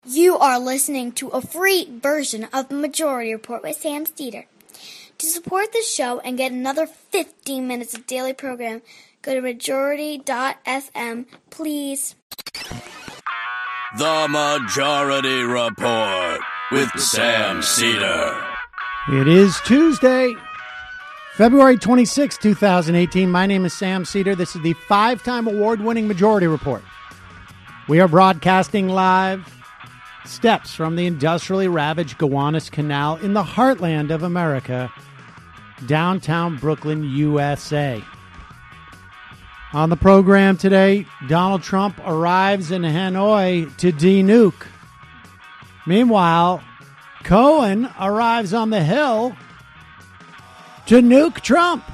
You are listening to a free version of the Majority Report with Sam Steeder. To support the show and get another 15 minutes of daily program, go to majority.fm, please. The Majority Report with Sam Steeder. It is Tuesday, February 26, 2018. My name is Sam Steeder. This is the 5-time award-winning Majority Report. We are broadcasting live steps from the industrially ravaged Gowanus Canal in the heartland of America, downtown Brooklyn, USA. On the program today, Donald Trump arrives in Hanoi to de-nuke. Meanwhile, Cohen arrives on the Hill to nuke Trump.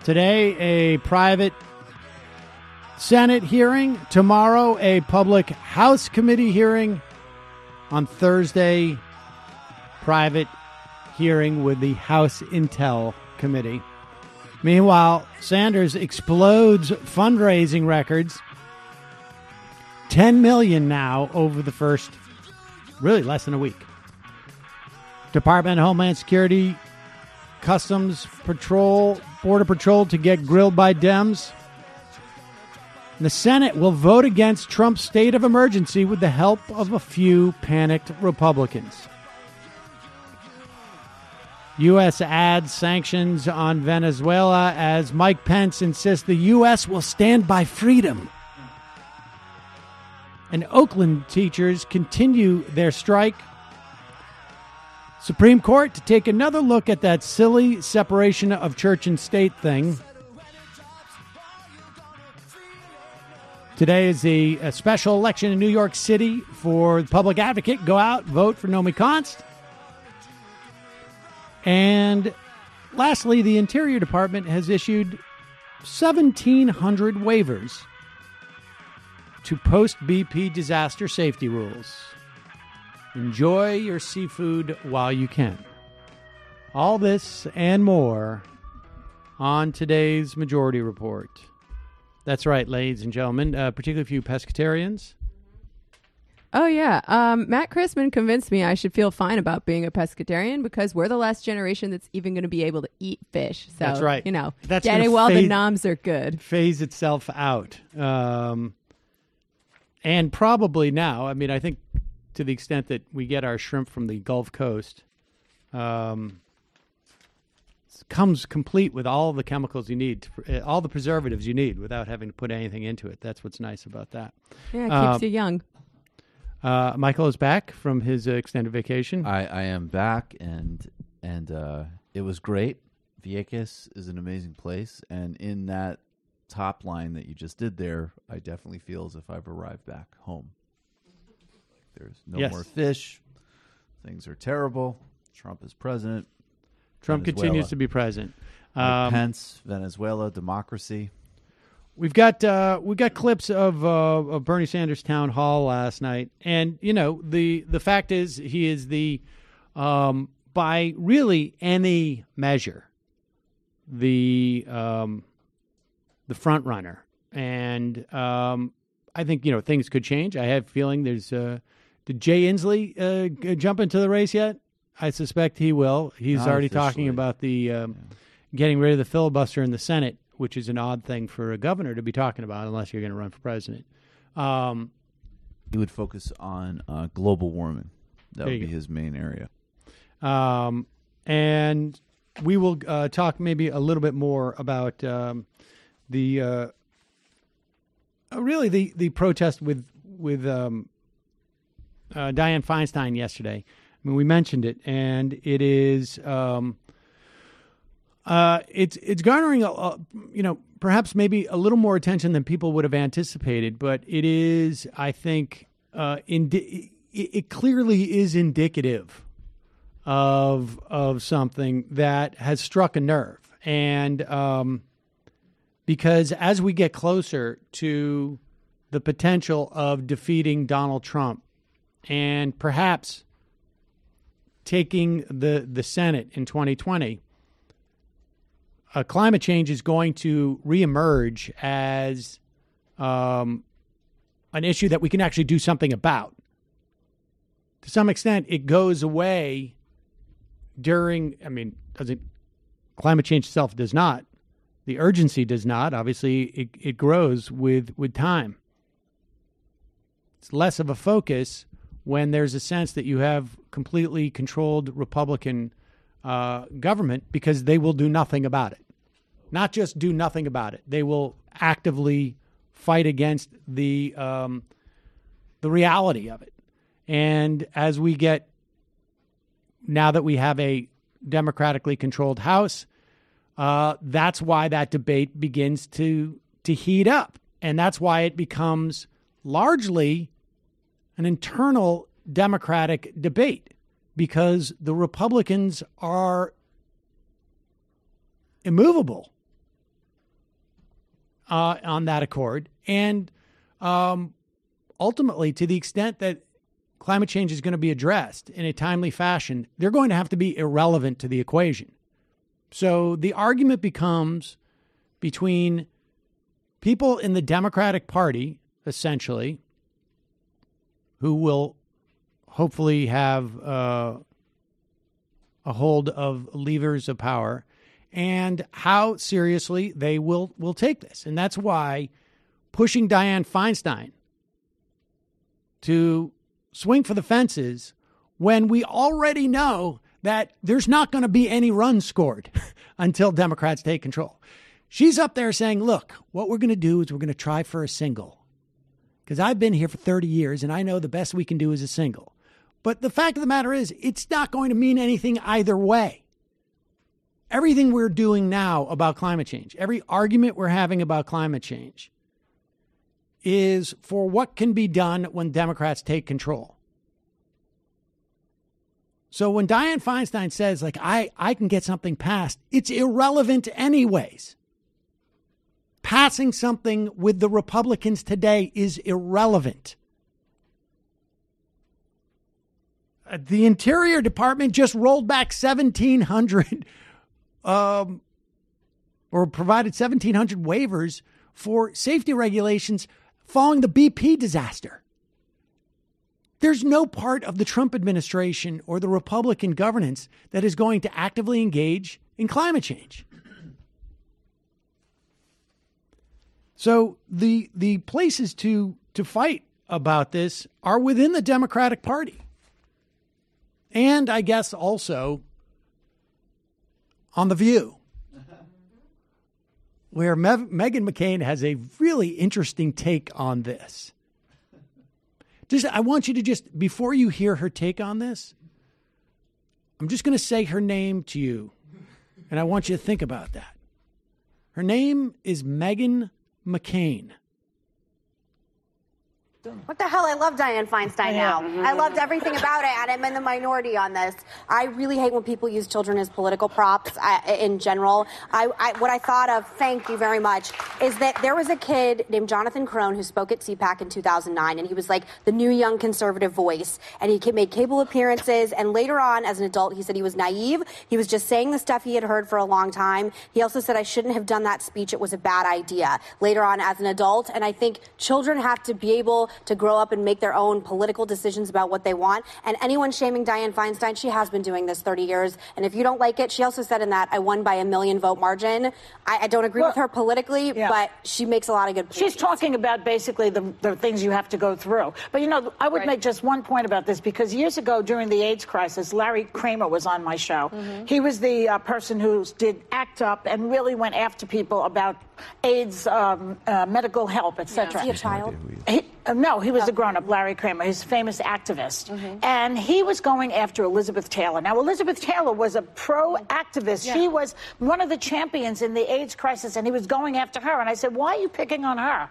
Today, a private Senate hearing. Tomorrow, a public House committee hearing. On Thursday, private hearing with the House Intel Committee. Meanwhile, Sanders explodes fundraising records. $10 million now over the first, really less than a week. Department of Homeland Security, Customs Patrol, Border Patrol to get grilled by Dems. The Senate will vote against Trump's state of emergency with the help of a few panicked Republicans. U.S. adds sanctions on Venezuela as Mike Pence insists the U.S. will stand by freedom. And Oakland teachers continue their strike. Supreme Court to take another look at that silly separation of church and state thing. Today is a special election in New York City for the public advocate. Go out, vote for Nomi Konst. And lastly, the Interior Department has issued 1,700 waivers to post-BP disaster safety rules. Enjoy your seafood while you can. All this and more on today's Majority Report. That's right, ladies and gentlemen, particularly for you pescatarians. Oh, yeah. Matt Christman convinced me I should feel fine about being a pescatarian because we're the last generation that's even going to be able to eat fish. So, that's right. You know, that's getting while the noms are good. Phase itself out. And probably now, I mean, I think to the extent that we get our shrimp from the Gulf Coast, comes complete with all the chemicals you need, all the preservatives you need without having to put anything into it. That's what's nice about that. Yeah, it keeps you young. Michael is back from his extended vacation. I am back, and it was great. Vieques is an amazing place, and in that top line that you just did there, I definitely feel as if I've arrived back home. There's no more fish. Things are terrible. Trump is president. Trump Venezuela continues to be president. Pence, Venezuela, democracy. We've got clips of Bernie Sanders' town hall last night, and you know the fact is he is the by really any measure the front runner, and I think things could change. I have a feeling there's did Jay Inslee jump into the race yet? I suspect he will. He's Not already officially. talking about the getting rid of the filibuster in the Senate, which is an odd thing for a governor to be talking about unless you're going to run for president. He would focus on global warming. That would be his main area. And we will talk maybe a little bit more about the protest with Diane Feinstein yesterday. I mean, we mentioned it, and it is it's garnering perhaps maybe a little more attention than people would have anticipated, but it is, I think, it clearly is indicative of something that has struck a nerve, and because as we get closer to the potential of defeating Donald Trump and perhaps taking the Senate in 2020, climate change is going to reemerge as an issue that we can actually do something about. To some extent, it goes away climate change itself does not. The urgency does not. Obviously, it grows with time. It's less of a focus when there's a sense that you have completely controlled Republican government, because they will do nothing about it. Not just do nothing about it. They will actively fight against the reality of it. And as we get, now that we have a democratically controlled House, that's why that debate begins to heat up. And that's why it becomes largely an internal Democratic debate, because the Republicans are immovable on that accord. And ultimately, to the extent that climate change is going to be addressed in a timely fashion, they're going to have to be irrelevant to the equation. So the argument becomes between people in the Democratic Party, essentially, who will hopefully have a hold of levers of power, and how seriously they will take this. And that's why pushing Diane Feinstein to swing for the fences, when we already know that there's not going to be any runs scored until Democrats take control. She's up there saying, look, what we're going to do is we're going to try for a single. Because I've been here for 30 years and I know the best we can do is a single. But the fact of the matter is, it's not going to mean anything either way. Everything we're doing now about climate change, every argument we're having about climate change, is for what can be done when Democrats take control. So when Diane Feinstein says, like, I can get something passed, it's irrelevant anyways. Passing something with the Republicans today is irrelevant. The Interior Department just rolled back 1,700 or provided 1,700 waivers for safety regulations following the BP disaster. There's no part of the Trump administration or the Republican governance that is going to actively engage in climate change. So the places to fight about this are within the Democratic Party. And I guess also on The View, where Meghan McCain has a really interesting take on this. I want you to just, before you hear her take on this, I'm just going to say her name to you, and I want you to think about that. Her name is Meghan McCain. What the hell? I love Diane Feinstein now. I loved everything about it, and I'm in the minority on this. I really hate when people use children as political props in general. What I thought of, thank you very much, is that there was a kid named Jonathan Crone who spoke at CPAC in 2009, and he was like the new young conservative voice, and he made cable appearances, and later on, as an adult, he said he was naive. He was just saying the stuff he had heard for a long time. He also said, I shouldn't have done that speech. It was a bad idea. Later on, as an adult, and I think children have to be able to grow up and make their own political decisions about what they want. And anyone shaming Diane Feinstein, she has been doing this 30 years. And if you don't like it, she also said in that, I won by 1 million vote margin. I don't agree with her politically, but she makes a lot of good points. She's talking about basically the things you have to go through. But, you know, I would make just one point about this, because years ago during the AIDS crisis, Larry Kramer was on my show. He was the person who did ACT UP and really went after people about AIDS, medical help, etc. Is he a child? No, he was a grown-up, Larry Kramer. He's a famous activist. And he was going after Elizabeth Taylor. Now, Elizabeth Taylor was a pro-activist. Yeah. She was one of the champions in the AIDS crisis, and he was going after her. And I said, why are you picking on her?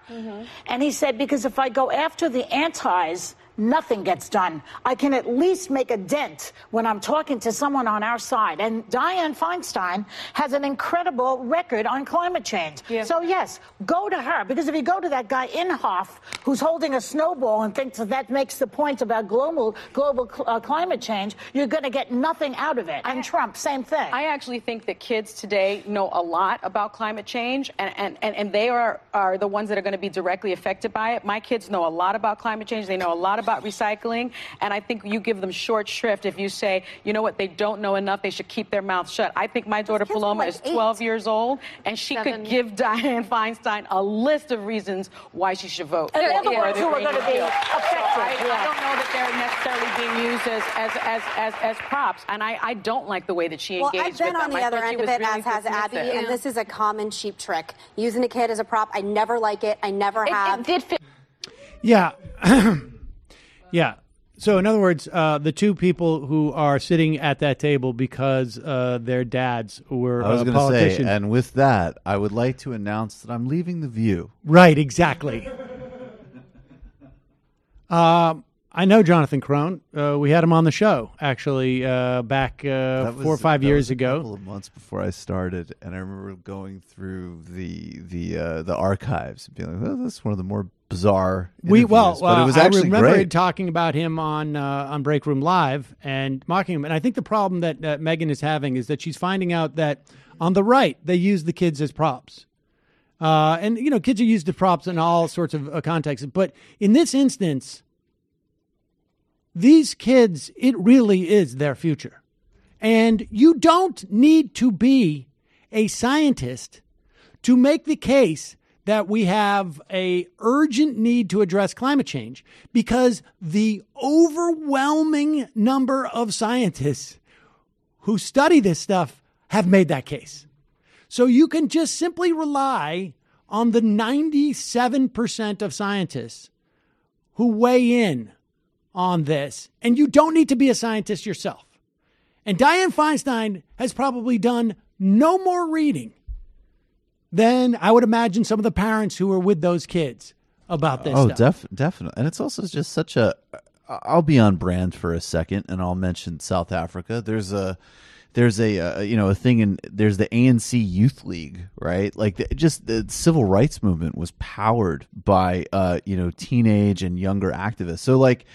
And he said, because if I go after the antis, nothing gets done. I can at least make a dent when I'm talking to someone on our side. And Diane Feinstein has an incredible record on climate change. Yeah. So, yes, go to her. Because if you go to that guy Inhofe, who's holding a snowball and thinks that makes the point about global climate change, you're going to get nothing out of it. And Trump, same thing. I actually think that kids today know a lot about climate change, and they are the ones that are going to be directly affected by it. My kids know a lot about climate change. They know a lot about recycling, and I think you give them short shrift if you say, you know what, they don't know enough, they should keep their mouth shut. I think my daughter Paloma is 12 years old, and she could give Diane Feinstein a list of reasons why she should vote. And they're the ones who are going to be affected. I don't know that they're necessarily being used as props, and I don't like the way that she engaged with them. I've been on the other end of it, as has Abby, and this is a common cheap trick. Using a kid as a prop, I never like it. I never have. It did fit. Yeah. Yeah. So, in other words, the two people who are sitting at that table because their dads were I was going to say, and with that, I would like to announce that I'm leaving The View. Right, exactly. I know Jonathan Crone. We had him on the show, actually, back 4 or 5 years ago. A couple of months before I started, and I remember going through the archives and being like, "Oh, that's one of the more bizarre interviews." But it was actually I remember great. talking about him on Break Room Live and mocking him. And I think the problem that Meghan is having is that she's finding out that on the right they use the kids as props. And you know, kids are used as props in all sorts of contexts, but in this instance, these kids, it really is their future. And you don't need to be a scientist to make the case that we have a urgent need to address climate change, because the overwhelming number of scientists who study this stuff have made that case. So you can just simply rely on the 97% of scientists who weigh in on this, and you don't need to be a scientist yourself. And Diane Feinstein has probably done no more reading than I would imagine some of the parents who were with those kids about this stuff. Definitely. And it's also just such a, I'll be on brand for a second, and I'll mention South Africa. There's a thing in, there's the ANC Youth League, right? Like the civil rights movement was powered by, teenage and younger activists. So like,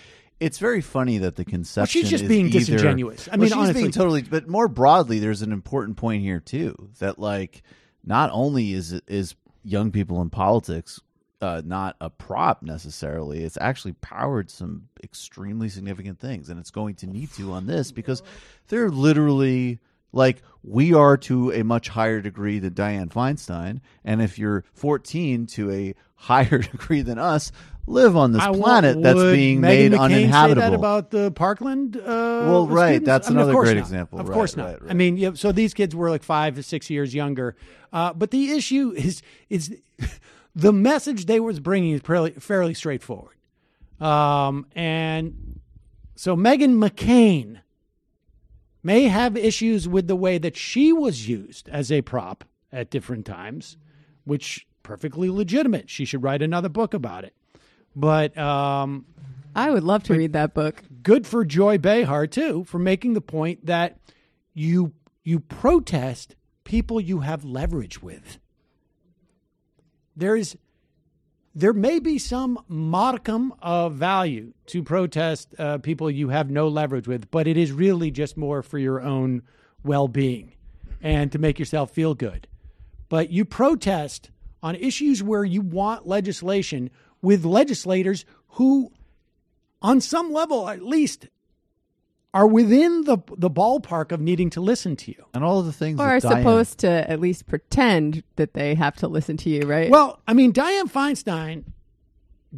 it's very funny that the conception she's just being disingenuous. I mean, she's honestly, being totally. But more broadly, there's an important point here too. That like, not only is young people in politics not a prop necessarily, it's actually powered some extremely significant things, and it's going to need to on this, because they're literally like, we are to a much higher degree than Diane Feinstein, and if you're 14 to a higher degree than us, live on this planet that's being made Meghan McCain uninhabitable. Say that about the Parkland? Well, right. Students? That's another great example. Of course not. Right. I mean, yeah, so these kids were like 5 to 6 years younger. But the issue is the message they was bringing is fairly straightforward. And so Meghan McCain may have issues with the way that she was used as a prop at different times, which perfectly legitimate. She should write another book about it. But I would love to read that book. Good for Joy Behar, too, for making the point that you protest people you have leverage with. There may be some modicum of value to protest people you have no leverage with, but it is really just more for your own well-being and to make yourself feel good. But you protest on issues where you want legislation with legislators who, on some level at least, are within the ballpark of needing to listen to you. And all of the things or that are Diane, supposed to at least pretend that they have to listen to you, right? Well, I mean, Diane Feinstein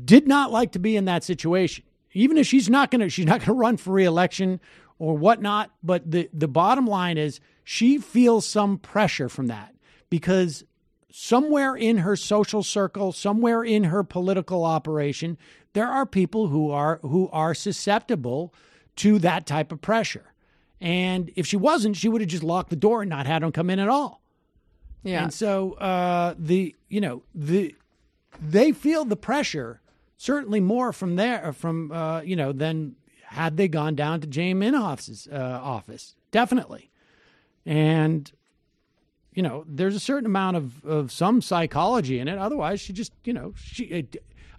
did not like to be in that situation, even if she's not going to run for re-election or whatnot. But the bottom line is she feels some pressure from that, because somewhere in her social circle, somewhere in her political operation, there are people who are susceptible to that type of pressure. And if she wasn't, she would have just locked the door and not had them come in at all. Yeah. And so they feel the pressure certainly more from there, than had they gone down to Jane Inhofe's office. Definitely. And, there's a certain amount of some psychology in it. Otherwise, she just, Diane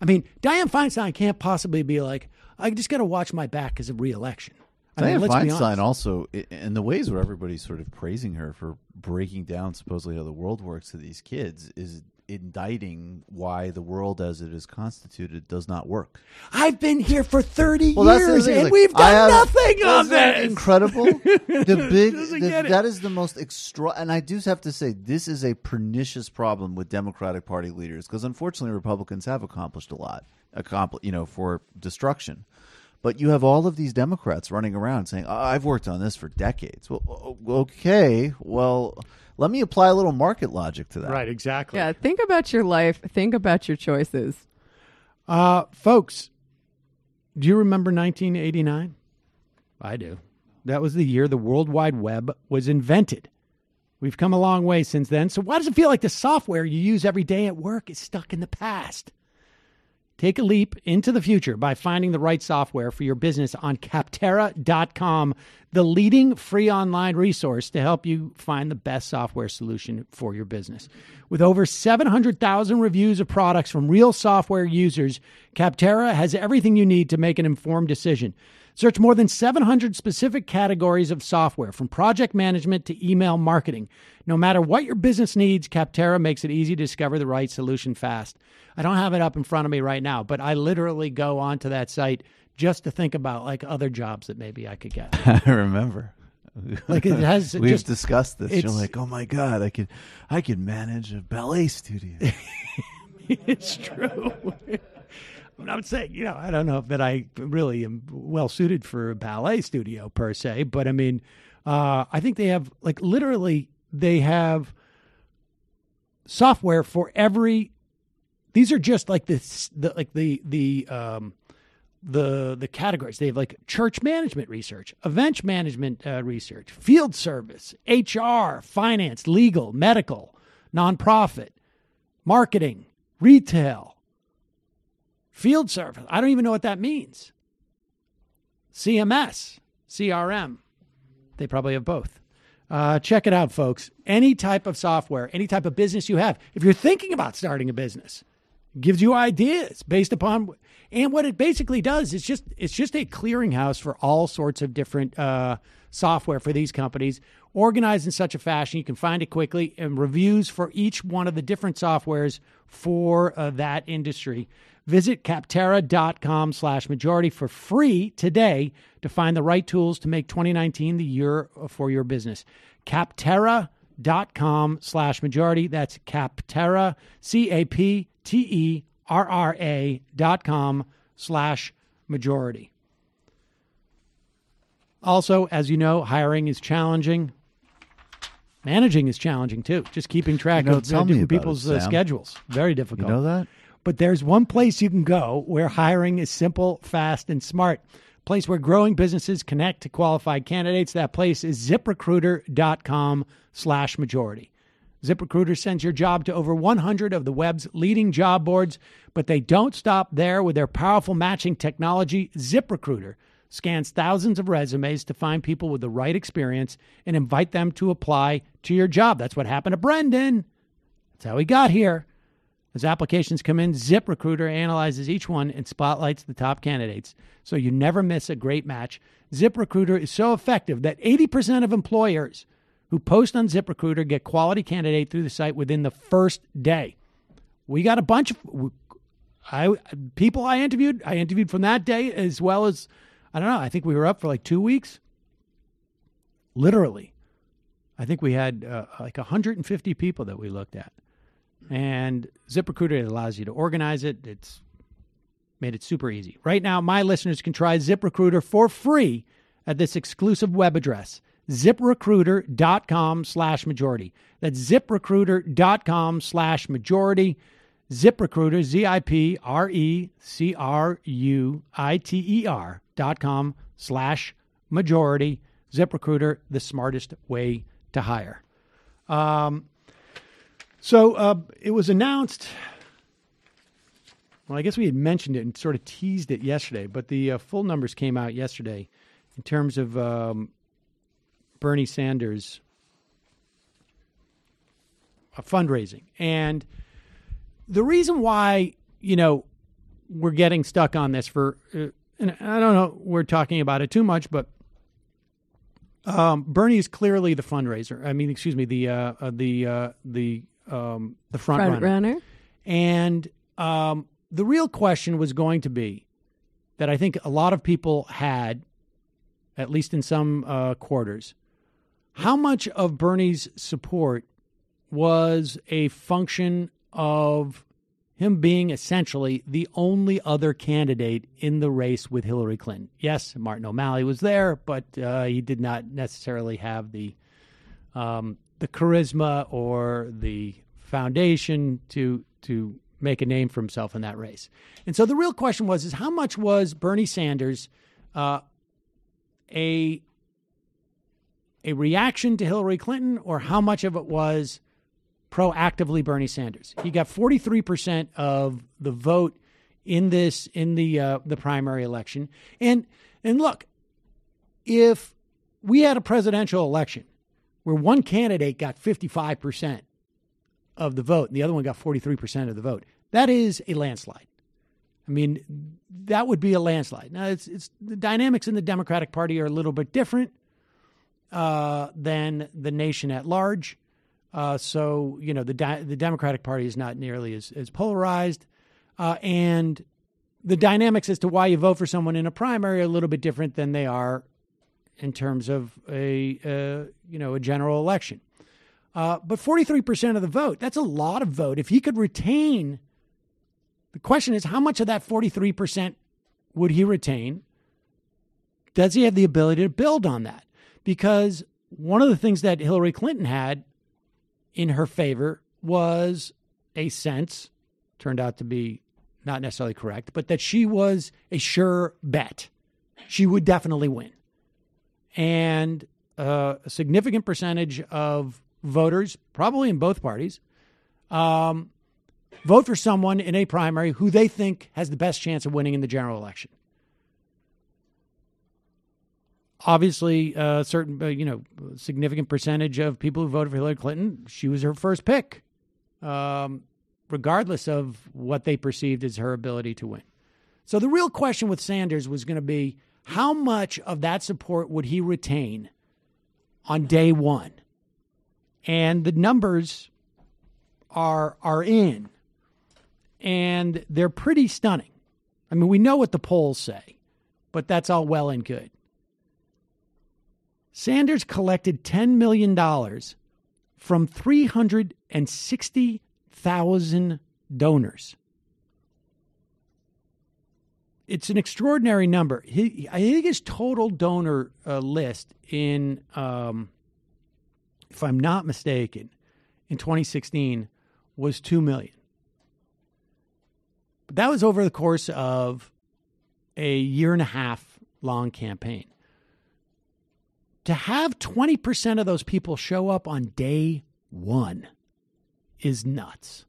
Feinstein can't possibly be like, I just got to watch my back as a re-election. Diane Feinstein also, in the ways where everybody's sort of praising her for breaking down supposedly how the world works to these kids, is indicting why the world as it is constituted does not work. I've been here for 30 years and we've done nothing on this. Incredible. That is the most and I do have to say, this is a pernicious problem with Democratic Party leaders, because unfortunately Republicans have accomplished a lot, for destruction. But you have all of these Democrats running around saying, I've worked on this for decades. Well, okay, let me apply a little market logic to that. Right, exactly. Yeah, think about your life. Think about your choices. Folks, do you remember 1989? I do. That was the year the World Wide Web was invented. We've come a long way since then. So why does it feel like the software you use every day at work is stuck in the past? Take a leap into the future by finding the right software for your business on Capterra.com, the leading free online resource to help you find the best software solution for your business. With over 700,000 reviews of products from real software users, Capterra has everything you need to make an informed decision. Search more than 700 specific categories of software, from project management to email marketing. No matter what your business needs, Capterra makes it easy to discover the right solution fast. I don't have it up in front of me right now, but I literally go onto that site just to think about other jobs that maybe I could get. I remember. It has. We've discussed this. You're like, oh my God, I could manage a ballet studio. It's true. I would say, I don't know that I really am well suited for a ballet studio per se, but I think they have they have software for every. These are just the categories. They have church management research, event management research, field service, HR, finance, legal, medical, nonprofit, marketing, retail. Field service. I don't even know what that means. CMS, CRM. They probably have both. Check it out, folks. Any type of software, any type of business you have. If you're thinking about starting a business, it gives you ideas based upon, and what it basically does is it's just a clearinghouse for all sorts of different software for these companies, organized in such a fashion you can find it quickly, and reviews for each one of the different softwares for that industry. Visit Capterra.com/majority for free today to find the right tools to make 2019 the year for your business. Capterra.com/majority. That's Capterra, CAPTERRA.com/majority. Also, as you know, hiring is challenging. Managing is challenging too. Just keeping track of different people's schedules. Very difficult. You know that? But there's one place you can go where hiring is simple, fast, and smart. A place where growing businesses connect to qualified candidates. That place is ZipRecruiter.com/majority. ZipRecruiter sends your job to over 100 of the web's leading job boards, but they don't stop there. With their powerful matching technology, ZipRecruiter scans thousands of resumes to find people with the right experience and invite them to apply to your job. That's what happened to Brendan. That's how he got here. As applications come in, ZipRecruiter analyzes each one and spotlights the top candidates, so you never miss a great match. ZipRecruiter is so effective that 80% of employers who post on ZipRecruiter get quality candidate through the site within the first day. We got a bunch of people I interviewed. I interviewed from that day, as well as, I think we were up for 2 weeks. Literally. I think we had 150 people that we looked at. And ZipRecruiter allows you to organize it. It's made it super easy. Right now, my listeners can try ZipRecruiter for free at this exclusive web address, ZipRecruiter.com/majority. That's ZipRecruiter.com/majority. ZipRecruiter, ZipRecruiter.com/majority. ZipRecruiter, the smartest way to hire. So it was announced well, I guess we had mentioned it and sort of teased it yesterday, but the full numbers came out yesterday in terms of Bernie Sanders fundraising. And the reason why, we're getting stuck on this and I don't know, we're talking about it too much, but Bernie is clearly the fundraiser. I mean, excuse me, the front runner. And the real question was going to be that I think a lot of people had, at least in some quarters, how much of Bernie's support was a function of him being essentially the only other candidate in the race with Hillary Clinton. Yes, Martin O'Malley was there, but he did not necessarily have the charisma or the foundation to make a name for himself in that race. And so the real question is how much was Bernie Sanders a reaction to Hillary Clinton, or how much of it was proactively Bernie Sanders? He got 43% of the vote in the primary election. And look, if we had a presidential election where one candidate got 55% of the vote and the other one got 43% of the vote, that is a landslide. I mean, that would be a landslide. Now, it's the dynamics in the Democratic Party are a little bit different than the nation at large. So, the Democratic Party is not nearly as polarized. And the dynamics as to why you vote for someone in a primary are a little bit different than they are in terms of a general election. But 43% of the vote, that's a lot of vote. If he could retain, the question is, how much of that 43% would he retain? Does he have the ability to build on that? Because one of the things that Hillary Clinton had in her favor was a sense, turned out to be not necessarily correct, but that she was a sure bet. She would definitely win. And a significant percentage of voters, probably in both parties, vote for someone in a primary who they think has the best chance of winning in the general election. Obviously, significant percentage of people who voted for Hillary Clinton, she was her first pick, regardless of what they perceived as her ability to win. So the real question with Sanders was going to be, how much of that support would he retain on day one? And the numbers are in, and they're pretty stunning. I mean, we know what the polls say, but that's all well and good. Sanders collected $10 million from 360,000 donors. It's an extraordinary number. I think his total donor list in, if I'm not mistaken, in 2016 was 2 million. But that was over the course of a year and a half long campaign. To have 20% of those people show up on day one is nuts.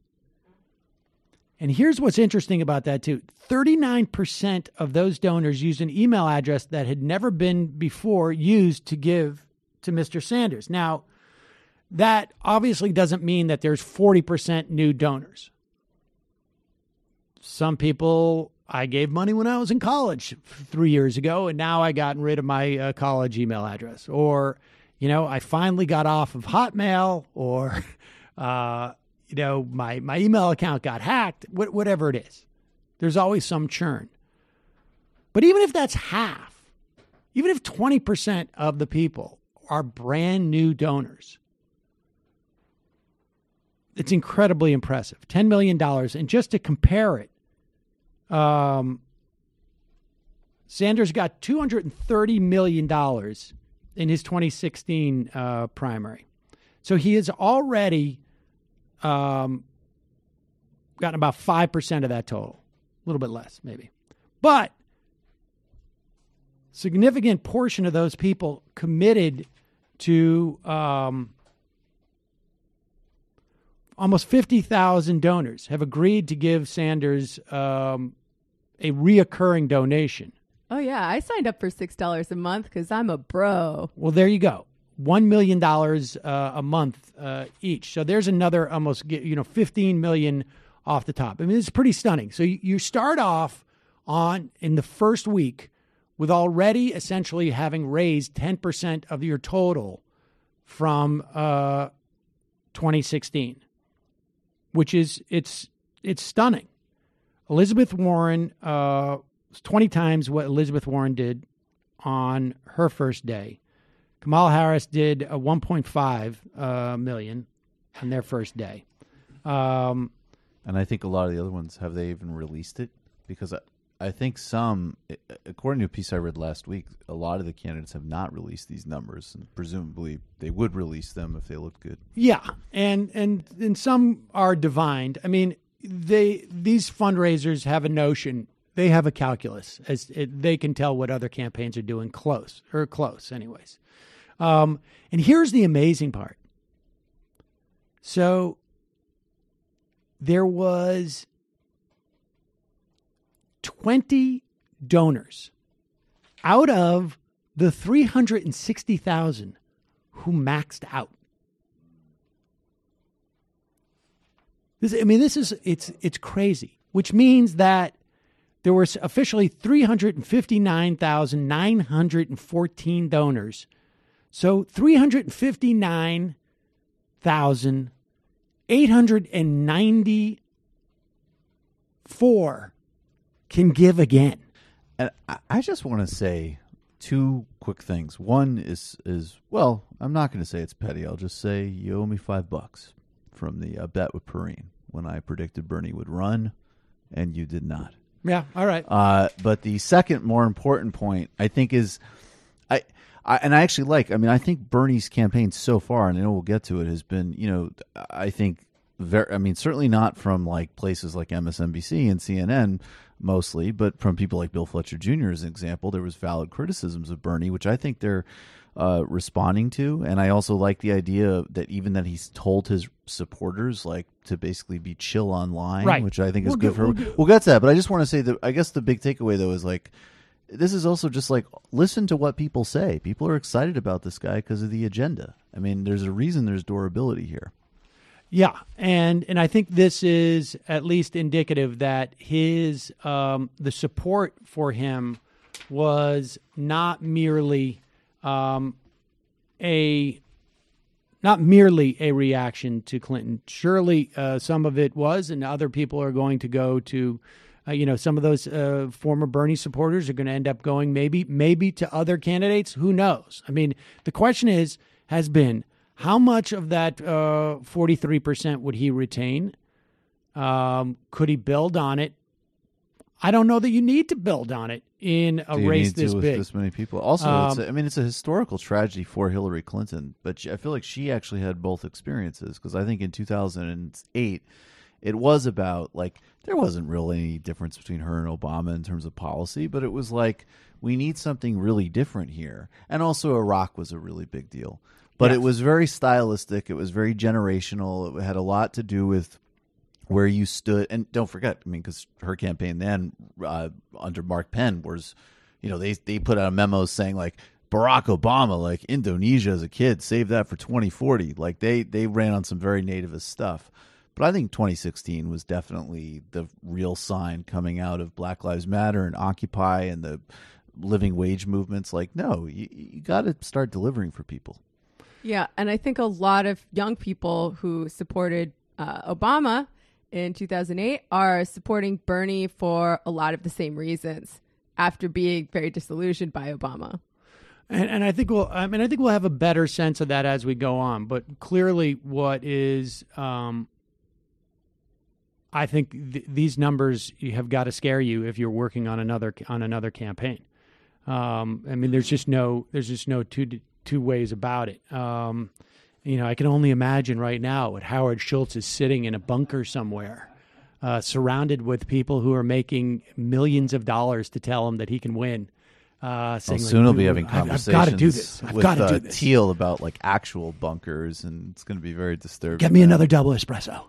And here's what's interesting about that, too. 39% of those donors used an email address that had never been before used to give to Mr. Sanders. Now, that obviously doesn't mean that there's 40% new donors. Some people, I gave money when I was in college 3 years ago, and now I gotten rid of my college email address. Or, I finally got off of Hotmail, or, my email account got hacked, whatever it is. There's always some churn. But even if that's half, even if 20% of the people are brand new donors, it's incredibly impressive. $10 million. And just to compare it, Sanders got $230 million in his 2016 primary. So he has already gotten about 5% of that total. A little bit less, maybe. But significant portion of those people committed to almost 50,000 donors have agreed to give Sanders a reoccurring donation. Oh, yeah. I signed up for $6 a month because I'm a bro. Well, there you go. $1 million a month each. So there's another almost, $15 million off the top. I mean, it's pretty stunning. So you start off in the first week with already essentially having raised 10% of your total from 2016, which is it's stunning. Elizabeth Warren, 20 times what Elizabeth Warren did on her first day. Kamala Harris did 1.5 million on their first day. And I think a lot of the other ones, have they even released it? Because I think some, according to a piece I read last week, a lot of the candidates have not released these numbers, and presumably they would release them if they looked good. Yeah, and some are divined. I mean, these fundraisers have a notion. They have a calculus. They can tell what other campaigns are doing close anyways. And here's the amazing part. So there was 20 donors out of the 360,000 who maxed out. It's crazy, which means that there were officially 359,914 donors. So 359,894 can give again. And I just want to say two quick things. One is well, I'm not going to say it's petty. I'll just say you owe me $5 from the bet with Perrine when I predicted Bernie would run, and you did not. Yeah, all right. But the second, more important point, I think, is I think Bernie's campaign so far, and I know we'll get to it, has been, I think, certainly not from like places like MSNBC and CNN mostly, but from people like Bill Fletcher Jr. as an example. There was valid criticisms of Bernie, which I think they're responding to. And I also like the idea that even that he's told his supporters like to basically be chill online, right, which I think is good for him. We'll get to that. But I just want to say that I guess the big takeaway, though, is like, this is also just like, listen to what people say. People are excited about this guy because of the agenda. I mean, there's a reason there's durability here. Yeah, and I think this is at least indicative that his the support for him was not merely a reaction to Clinton. Surely some of it was, and other people are going to go to, some of those former Bernie supporters are going to end up going maybe to other candidates. Who knows? I mean, the question has been, how much of that 43% would he retain? Could he build on it? I don't know that you need to build on it in a race this big. With this many people. Also, it's a historical tragedy for Hillary Clinton, but I feel like she actually had both experiences, because I think in 2008, it was about, like, there wasn't really any difference between her and Obama in terms of policy, but it was like, we need something really different here. And also Iraq was a really big deal. But It was very stylistic. It was very generational. It had a lot to do with where you stood. And don't forget, because her campaign then under Mark Penn was, they put out a memo saying, like, Barack Obama, like Indonesia as a kid, save that for 2040. Like, they ran on some very nativist stuff. But I think 2016 was definitely the real sign coming out of Black Lives Matter and Occupy and the living wage movements. Like, no, you got to start delivering for people. Yeah, and I think a lot of young people who supported Obama in 2008 are supporting Bernie for a lot of the same reasons after being very disillusioned by Obama. And I think we'll have a better sense of that as we go on. But clearly, what is, I think these numbers have got to scare you if you're working on another campaign. There's just no two ways about it. I can only imagine right now what Howard Schultz is sitting in a bunker somewhere, surrounded with people who are making millions of dollars to tell him that he can win. saying, soon we'll be having I've conversations got to do this. I've got to do this. Teal about like actual bunkers, and it's going to be very disturbing. Get me another double espresso.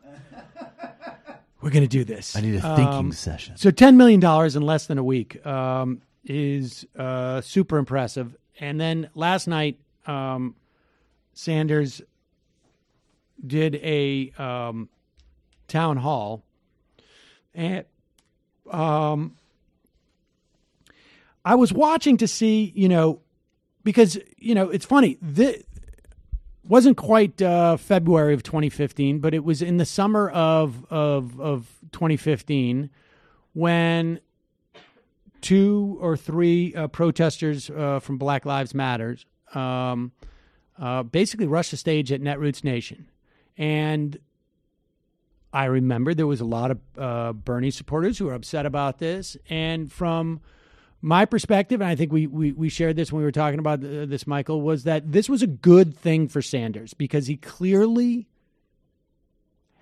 We're going to do this. I need a thinking session. So $10 million in less than a week is super impressive. And then last night, Sanders did a town hall, and I was watching to see, because, it's funny. This wasn't quite February of 2015, but it was in the summer of 2015 when 2 or 3 protesters from Black Lives Matters basically rushed the stage at Netroots Nation. And I remember there was a lot of Bernie supporters who were upset about this. And from my perspective, and I think we shared this when we were talking about this, Michael, was that this was a good thing for Sanders because he clearly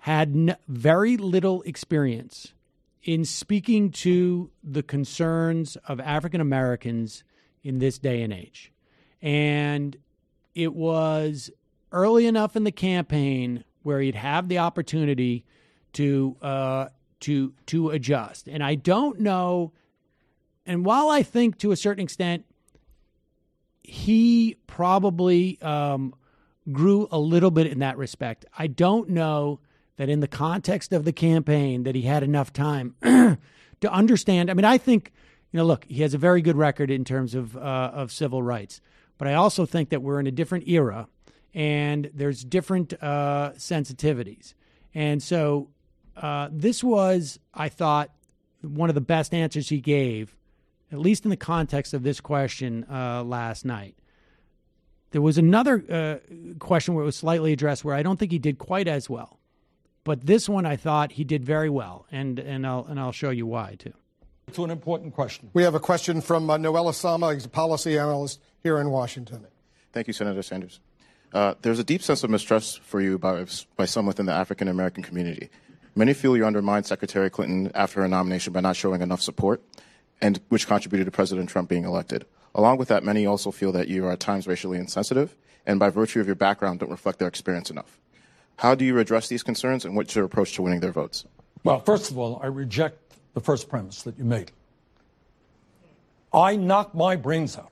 had very little experience in speaking to the concerns of African Americans in this day and age. And it was early enough in the campaign where he'd have the opportunity to adjust. And I don't know. And while I think to a certain extent he probably grew a little bit in that respect, I don't know that in the context of the campaign that he had enough time to understand. I mean, I think, look, he has a very good record in terms of civil rights, but I also think that we're in a different era and there's different sensitivities. And so this was, I thought, one of the best answers he gave, at least in the context of this question last night. There was another question where it was slightly addressed where I don't think he did quite as well. But this one I thought he did very well, and I'll show you why, too. To an important question. We have a question from Noel Osama. He's a policy analyst here in Washington. Thank you, Senator Sanders. There's a deep sense of mistrust for you by some within the African American community. Many feel you undermined Secretary Clinton after her nomination by not showing enough support, and which contributed to President Trump being elected. Along with that, many also feel that you are at times racially insensitive, and by virtue of your background, don't reflect their experience enough. How do you address these concerns, and what's your approach to winning their votes? Well, first of all, I reject the first premise that you made. I knocked my brains out.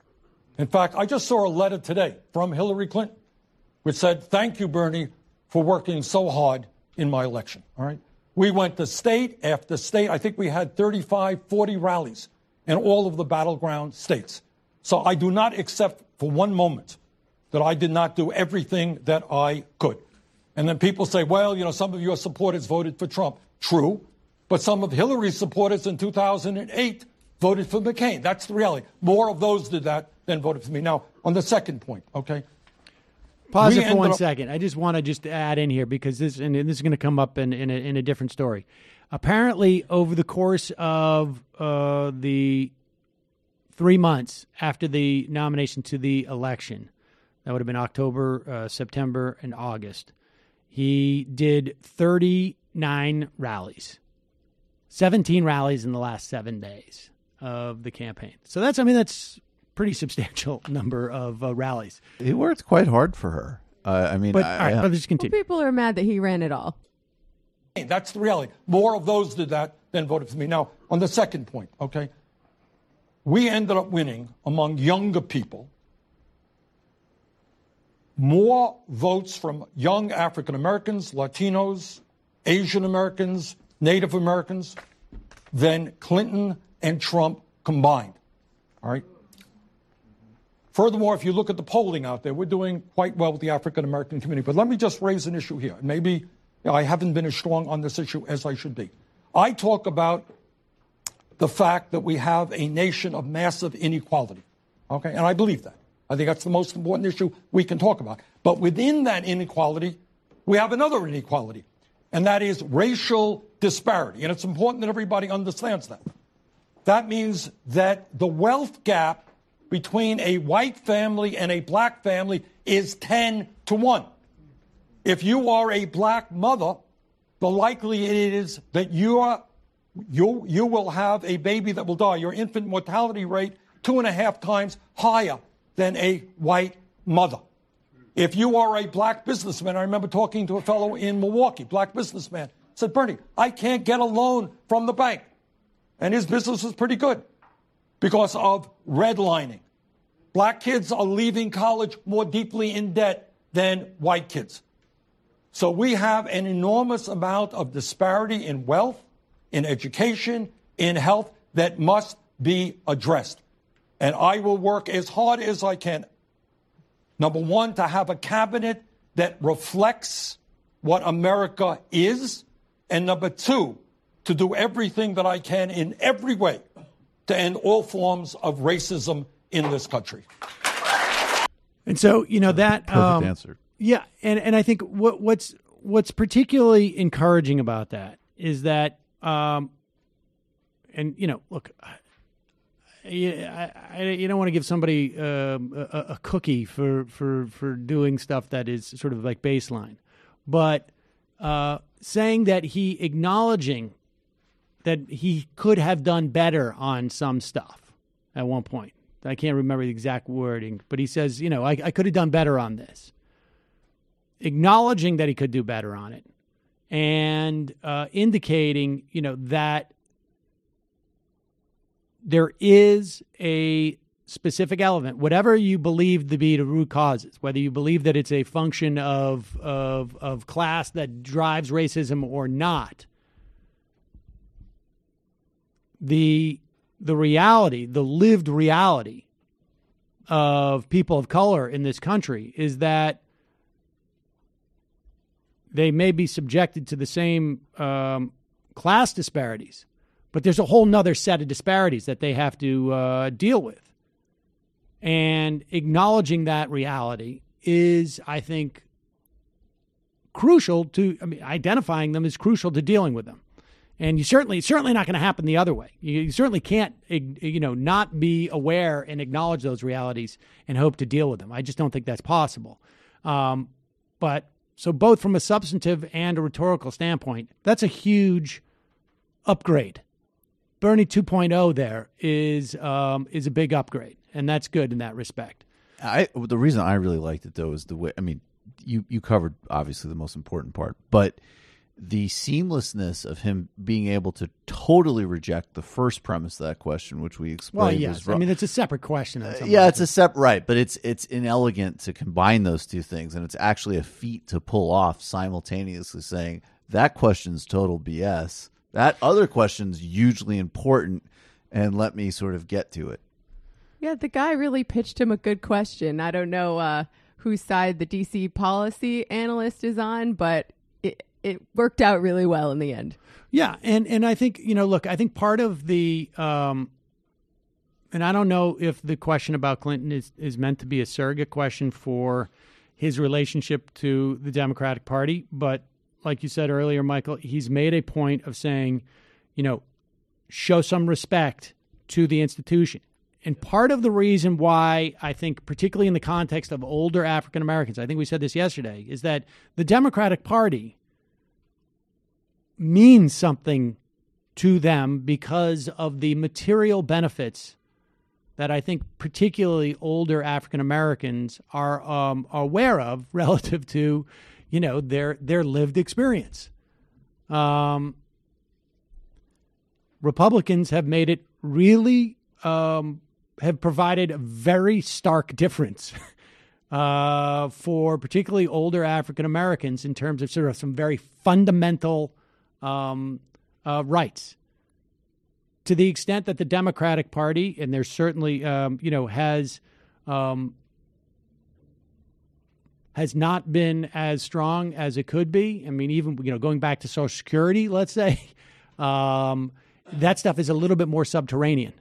In fact, I just saw a letter today from Hillary Clinton, which said, "Thank you, Bernie, for working so hard in my election." All right. We went to state after state. I think we had 35, 40 rallies in all of the battleground states. So I do not accept for one moment that I did not do everything that I could. And then people say, well, some of your supporters voted for Trump. True. But some of Hillary's supporters in 2008 voted for McCain. That's the reality. More of those did that than voted for me. Now, on the second point, okay? Pause it for 1 second. I just want to add in here because this is going to come up in a different story. Apparently, over the course of the 3 months after the nomination to the election, that would have been October, September, and August, he did 39 rallies, 17 rallies in the last 7 days of the campaign. So that's pretty substantial number of rallies. It worked quite hard for her. But let's continue. Well, people are mad that he ran it all. That's the reality. More of those did that than voted for me. Now, on the second point, okay, we ended up winning among younger people more votes from young African Americans, Latinos, Asian Americans, Native Americans than Clinton and Trump combined. All right. Furthermore, if you look at the polling out there, we're doing quite well with the African American community. But let me just raise an issue here. Maybe I haven't been as strong on this issue as I should be. I talk about the fact that we have a nation of massive inequality. Okay, and I believe that. I think that's the most important issue we can talk about. But within that inequality, we have another inequality, and that is racial disparity. And it's important that everybody understands that. That means that the wealth gap between a white family and a black family is 10-1. If you are a black mother, the likely it is that you will have a baby that will die. Your infant mortality rate 2.5 times higher than a white mother. If you are a black businessman, I remember talking to a fellow in Milwaukee, black businessman, said, Bernie, I can't get a loan from the bank. And his business is pretty good because of redlining. Black kids are leaving college more deeply in debt than white kids. So we have an enormous amount of disparity in wealth, in education, in health that must be addressed. And I will work as hard as I can. Number one, to have a cabinet that reflects what America is. And number two, to do everything that I can in every way to end all forms of racism in this country. And so, that perfect answer. Yeah, and I think what's particularly encouraging about that is that, look, you don't want to give somebody a cookie for doing stuff that is sort of like baseline, but saying that acknowledging that he could have done better on some stuff at one point. I can't remember the exact wording, but he says, I could have done better on this. Acknowledging that he could do better on it and indicating, that there is a specific element, whatever you believe to be the root causes, whether you believe that it's a function of class that drives racism or not, the reality, the lived reality of people of color in this country is that they may be subjected to the same class disparities, but there's a whole nother set of disparities that they have to deal with. And acknowledging that reality is, I think, crucial to, identifying them is crucial to dealing with them. And it's certainly not going to happen the other way. You certainly can't, not be aware and acknowledge those realities and hope to deal with them. I just don't think that's possible. But so both from a substantive and a rhetorical standpoint, that's a huge upgrade. Bernie 2.0 there is a big upgrade, and that's good in that respect. The reason I really liked it, though, is the way, you covered obviously the most important part, but the seamlessness of him being able to totally reject the first premise of that question, which we explained. Well, yes, it's a separate question. It's a separate, right, but it's inelegant to combine those two things, and it's actually a feat to pull off simultaneously saying that question's total BS. That other question's hugely important, and let me sort of get to it. Yeah, the guy really pitched him a good question. I don't know whose side the DC policy analyst is on, but it worked out really well in the end. Yeah, and I think, look, I think part of the, and I don't know if the question about Clinton is meant to be a surrogate question for his relationship to the Democratic Party, but like you said earlier, Michael, he's made a point of saying, show some respect to the institution. And part of the reason why I think, particularly in the context of older African Americans, I think we said this yesterday, is that the Democratic Party means something to them because of the material benefits that I think particularly older African Americans are aware of relative to, their lived experience. Republicans have made it really have provided a very stark difference for particularly older African Americans in terms of sort of some very fundamental rights. To the extent that the Democratic Party, and there's certainly, has not been as strong as it could be. Even, going back to Social Security, let's say, that stuff is a little bit more subterranean.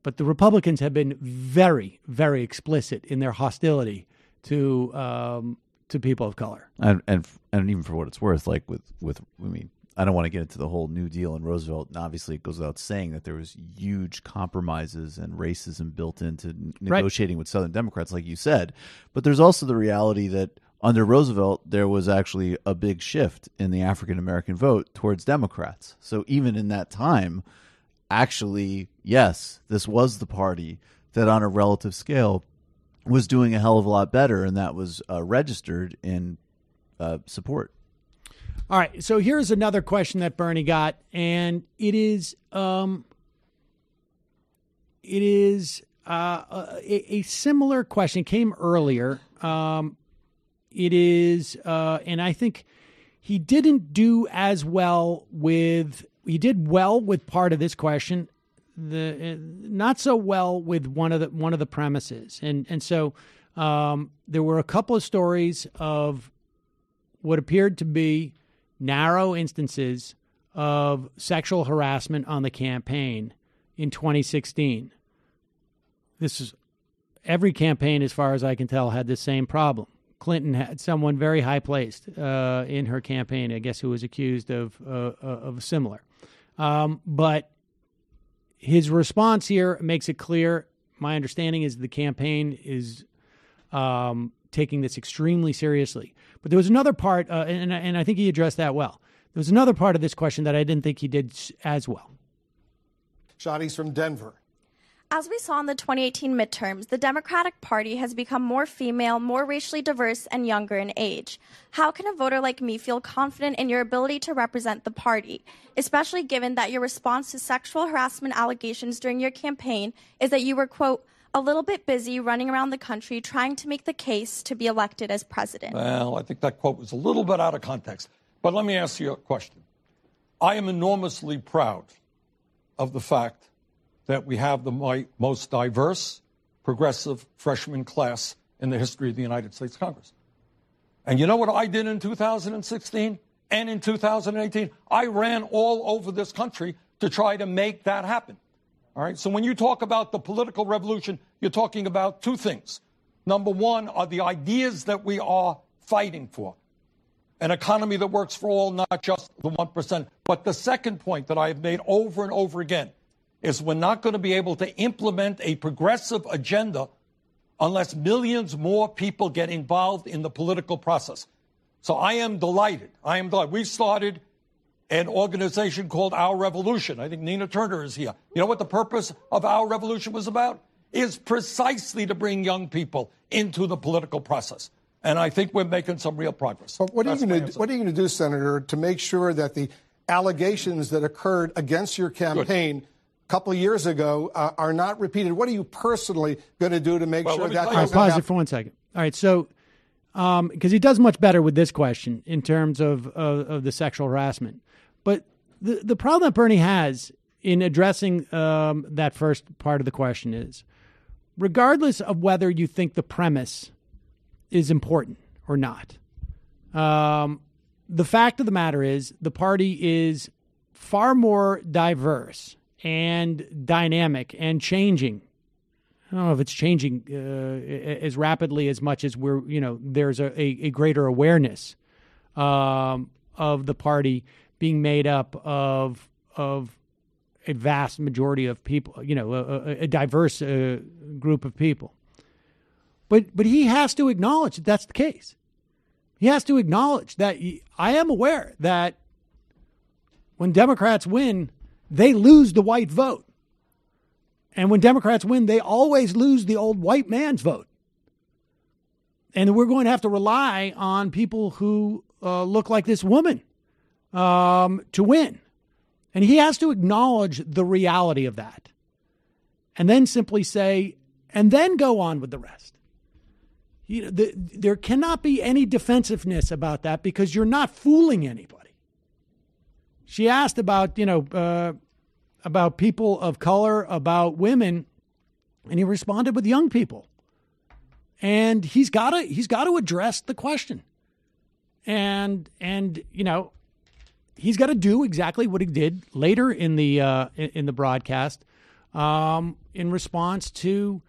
But the Republicans have been very, very explicit in their hostility to people of color. And even for what it's worth, like I don't want to get into the whole New Deal and Roosevelt, and obviously it goes without saying that there was huge compromises and racism built into negotiating with Southern Democrats, like you said. But there's also the reality that under Roosevelt, there was actually a big shift in the African-American vote towards Democrats. So even in that time, actually, yes, this was the party that on a relative scale was doing a hell of a lot better, and that was registered in support. All right, so here's another question that Bernie got, and it is a similar question. It came earlier. It is, and I think he didn't do as well with. He did well with part of this question, not so well with one of the premises, and so there were a couple of stories of what appeared to be narrow instances of sexual harassment on the campaign in 2016. This is every campaign, as far as I can tell, had the same problem. Clinton had someone very high placed in her campaign, I guess, who was accused of similar. But his response here makes it clear. My understanding is the campaign is taking this extremely seriously. But there was another part, and I think he addressed that well. There was another part of this question that I didn't think he did as well. Shadi's from Denver. As we saw in the 2018 midterms, the Democratic Party has become more female, more racially diverse, and younger in age. How can a voter like me feel confident in your ability to represent the party, especially given that your response to sexual harassment allegations during your campaign is that you were, quote, a little bit busy running around the country trying to make the case to be elected as president? Well, I think that quote was a little bit out of context. But let me ask you a question. I am enormously proud of the fact that we have the most diverse, progressive freshman class in the history of the United States Congress. And you know what I did in 2016 and in 2018? I ran all over this country to try to make that happen. All right. So when you talk about the political revolution, you're talking about two things. Number one are the ideas that we are fighting for. An economy that works for all, not just the 1%. But the second point that I have made over and over again is we're not going to be able to implement a progressive agenda unless millions more people get involved in the political process. So I am delighted. We started an organization called Our Revolution. I think Nina Turner is here. You know what the purpose of Our Revolution was about? Is precisely to bring young people into the political process. And I think we're making some real progress. But what are you going to do, Senator, to make sure that the allegations that occurred against your campaign a couple of years ago are not repeated? What are you personally going to do to make sure that... All right, pause it for 1 second. All right, so because he does much better with this question in terms of the sexual harassment. But the problem that Bernie has in addressing that first part of the question is, regardless of whether you think the premise is important or not, the fact of the matter is the party is far more diverse and dynamic and changing. I don't know if it's changing as rapidly as much as there's a greater awareness of the party being made up of a vast majority of people, a diverse group of people. But he has to acknowledge that that's the case. He has to acknowledge that I am aware that when Democrats win, they lose the white vote. And when Democrats win, they always lose the old white man's vote. And we're going to have to rely on people who look like this woman to win. And he has to acknowledge the reality of that. And then simply say, and then go on with the rest. There cannot be any defensiveness about that because you're not fooling anybody. She asked about, about people of color, about women, and he responded with young people. And he's got to address the question. And he's got to do exactly what he did later in the broadcast in response to,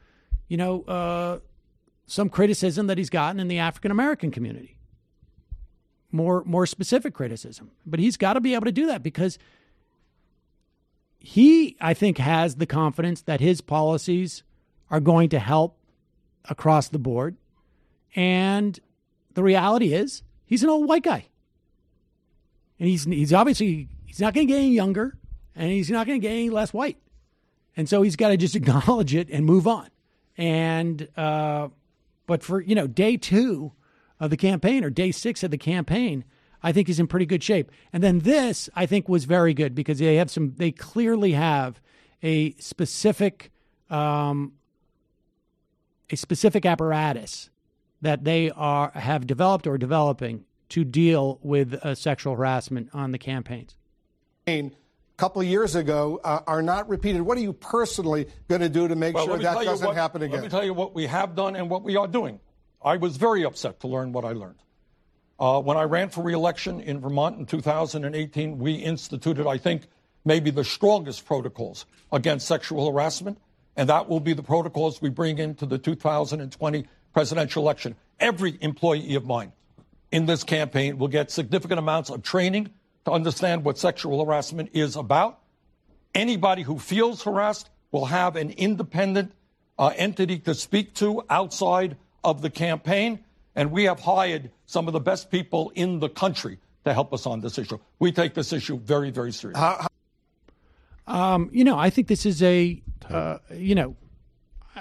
some criticism that he's gotten in the African American community. More specific criticism. But he's got to be able to do that because he, I think, has the confidence that his policies are going to help across the board. And the reality is he's an old white guy. And he's obviously, he's not going to get any younger. and he's not going to get any less white. And so he's got to just acknowledge it and move on. And but for, day 2 of the campaign or day 6 of the campaign, I think he's in pretty good shape. And then this, I think, was very good because they clearly have a specific apparatus that they have developed or developing to deal with sexual harassment on the campaigns. A couple of years ago are not repeated. What are you personally going to do to make sure that doesn't happen again? Let me tell you what we have done and what we are doing. I was very upset to learn what I learned. When I ran for re-election in Vermont in 2018, we instituted, I think, maybe the strongest protocols against sexual harassment, and that will be the protocols we bring into the 2020 presidential election. Every employee of mine in this campaign will get significant amounts of training to understand what sexual harassment is about. Anybody who feels harassed will have an independent entity to speak to outside of the campaign, and we have hired some of the best people in the country to help us on this issue. We take this issue very, very seriously. I think this is I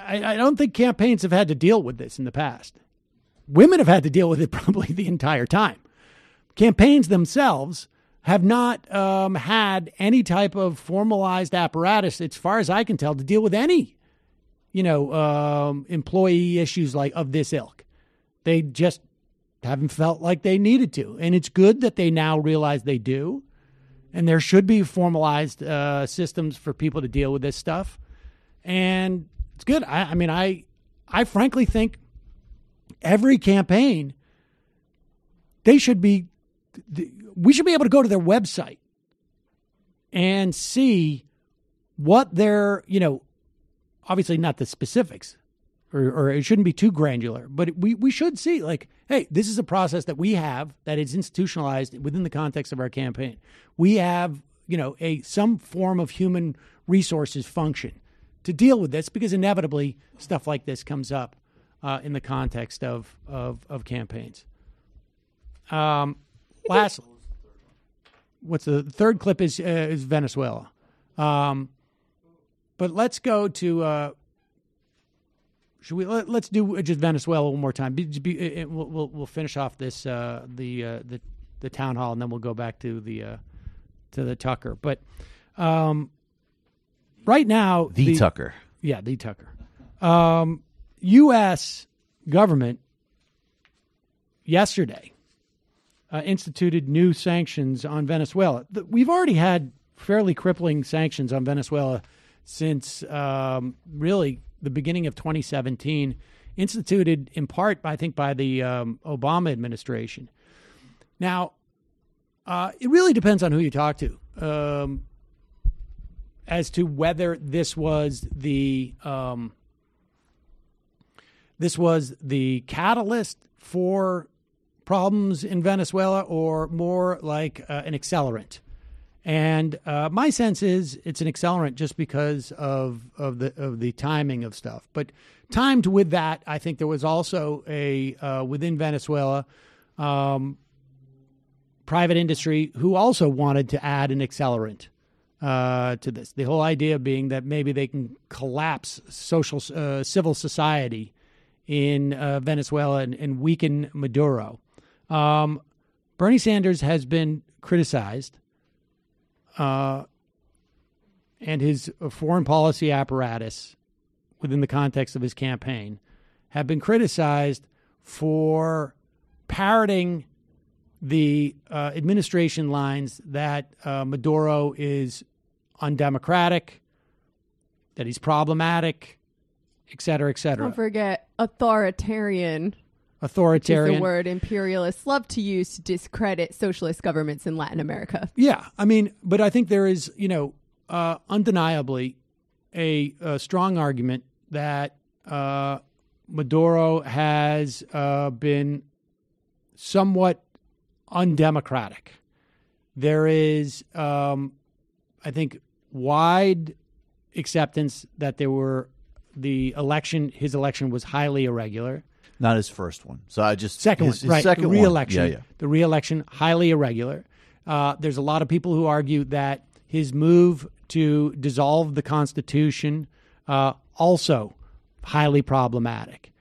don't think campaigns have had to deal with this in the past. Women have had to deal with it probably the entire time. Campaigns themselves have not had any type of formalized apparatus, as far as I can tell, to deal with any, employee issues like of this ilk. They just haven't felt like they needed to. And it's good that they now realize they do. And there should be formalized systems for people to deal with this stuff. And it's good. I frankly think every campaign, we should be able to go to their website and see what their, obviously not the specifics, or it shouldn't be too granular, but we should see, like, hey, this is a process that we have that is institutionalized within the context of our campaign. We have, some form of human resources function to deal with this, because inevitably stuff like this comes up in the context of campaigns. Last, what's the third clip is Venezuela. But let's go to. Let's do just Venezuela one more time. We'll finish off this the town hall, and then we'll go back to the Tucker. But right now, the Tucker, the Tucker, U.S. government yesterday instituted new sanctions on Venezuela. We've already had fairly crippling sanctions on Venezuela since really the beginning of 2017, instituted in part, I think, by the Obama administration. Now, it really depends on who you talk to as to whether this was the catalyst for problems in Venezuela, or more like an accelerant. And my sense is it's an accelerant just because of the timing of stuff. But timed with that, I think there was also within Venezuela, private industry who also wanted to add an accelerant to this. The whole idea being that maybe they can collapse civil society in Venezuela and weaken Maduro. Bernie Sanders has been criticized, and his foreign policy apparatus within the context of his campaign have been criticized for parroting the administration lines that Maduro is undemocratic, that he's problematic, et cetera, et cetera. Don't forget authoritarian. Authoritarian. Which is the word imperialists love to use to discredit socialist governments in Latin America. Yeah, I mean, but I think there is, undeniably a strong argument that Maduro has been somewhat undemocratic. There is, I think, wide acceptance that his election was highly irregular. Not his first one. So his second one. Re-election. Yeah. The re-election, highly irregular. There's a lot of people who argue that his move to dissolve the Constitution, also highly problematic.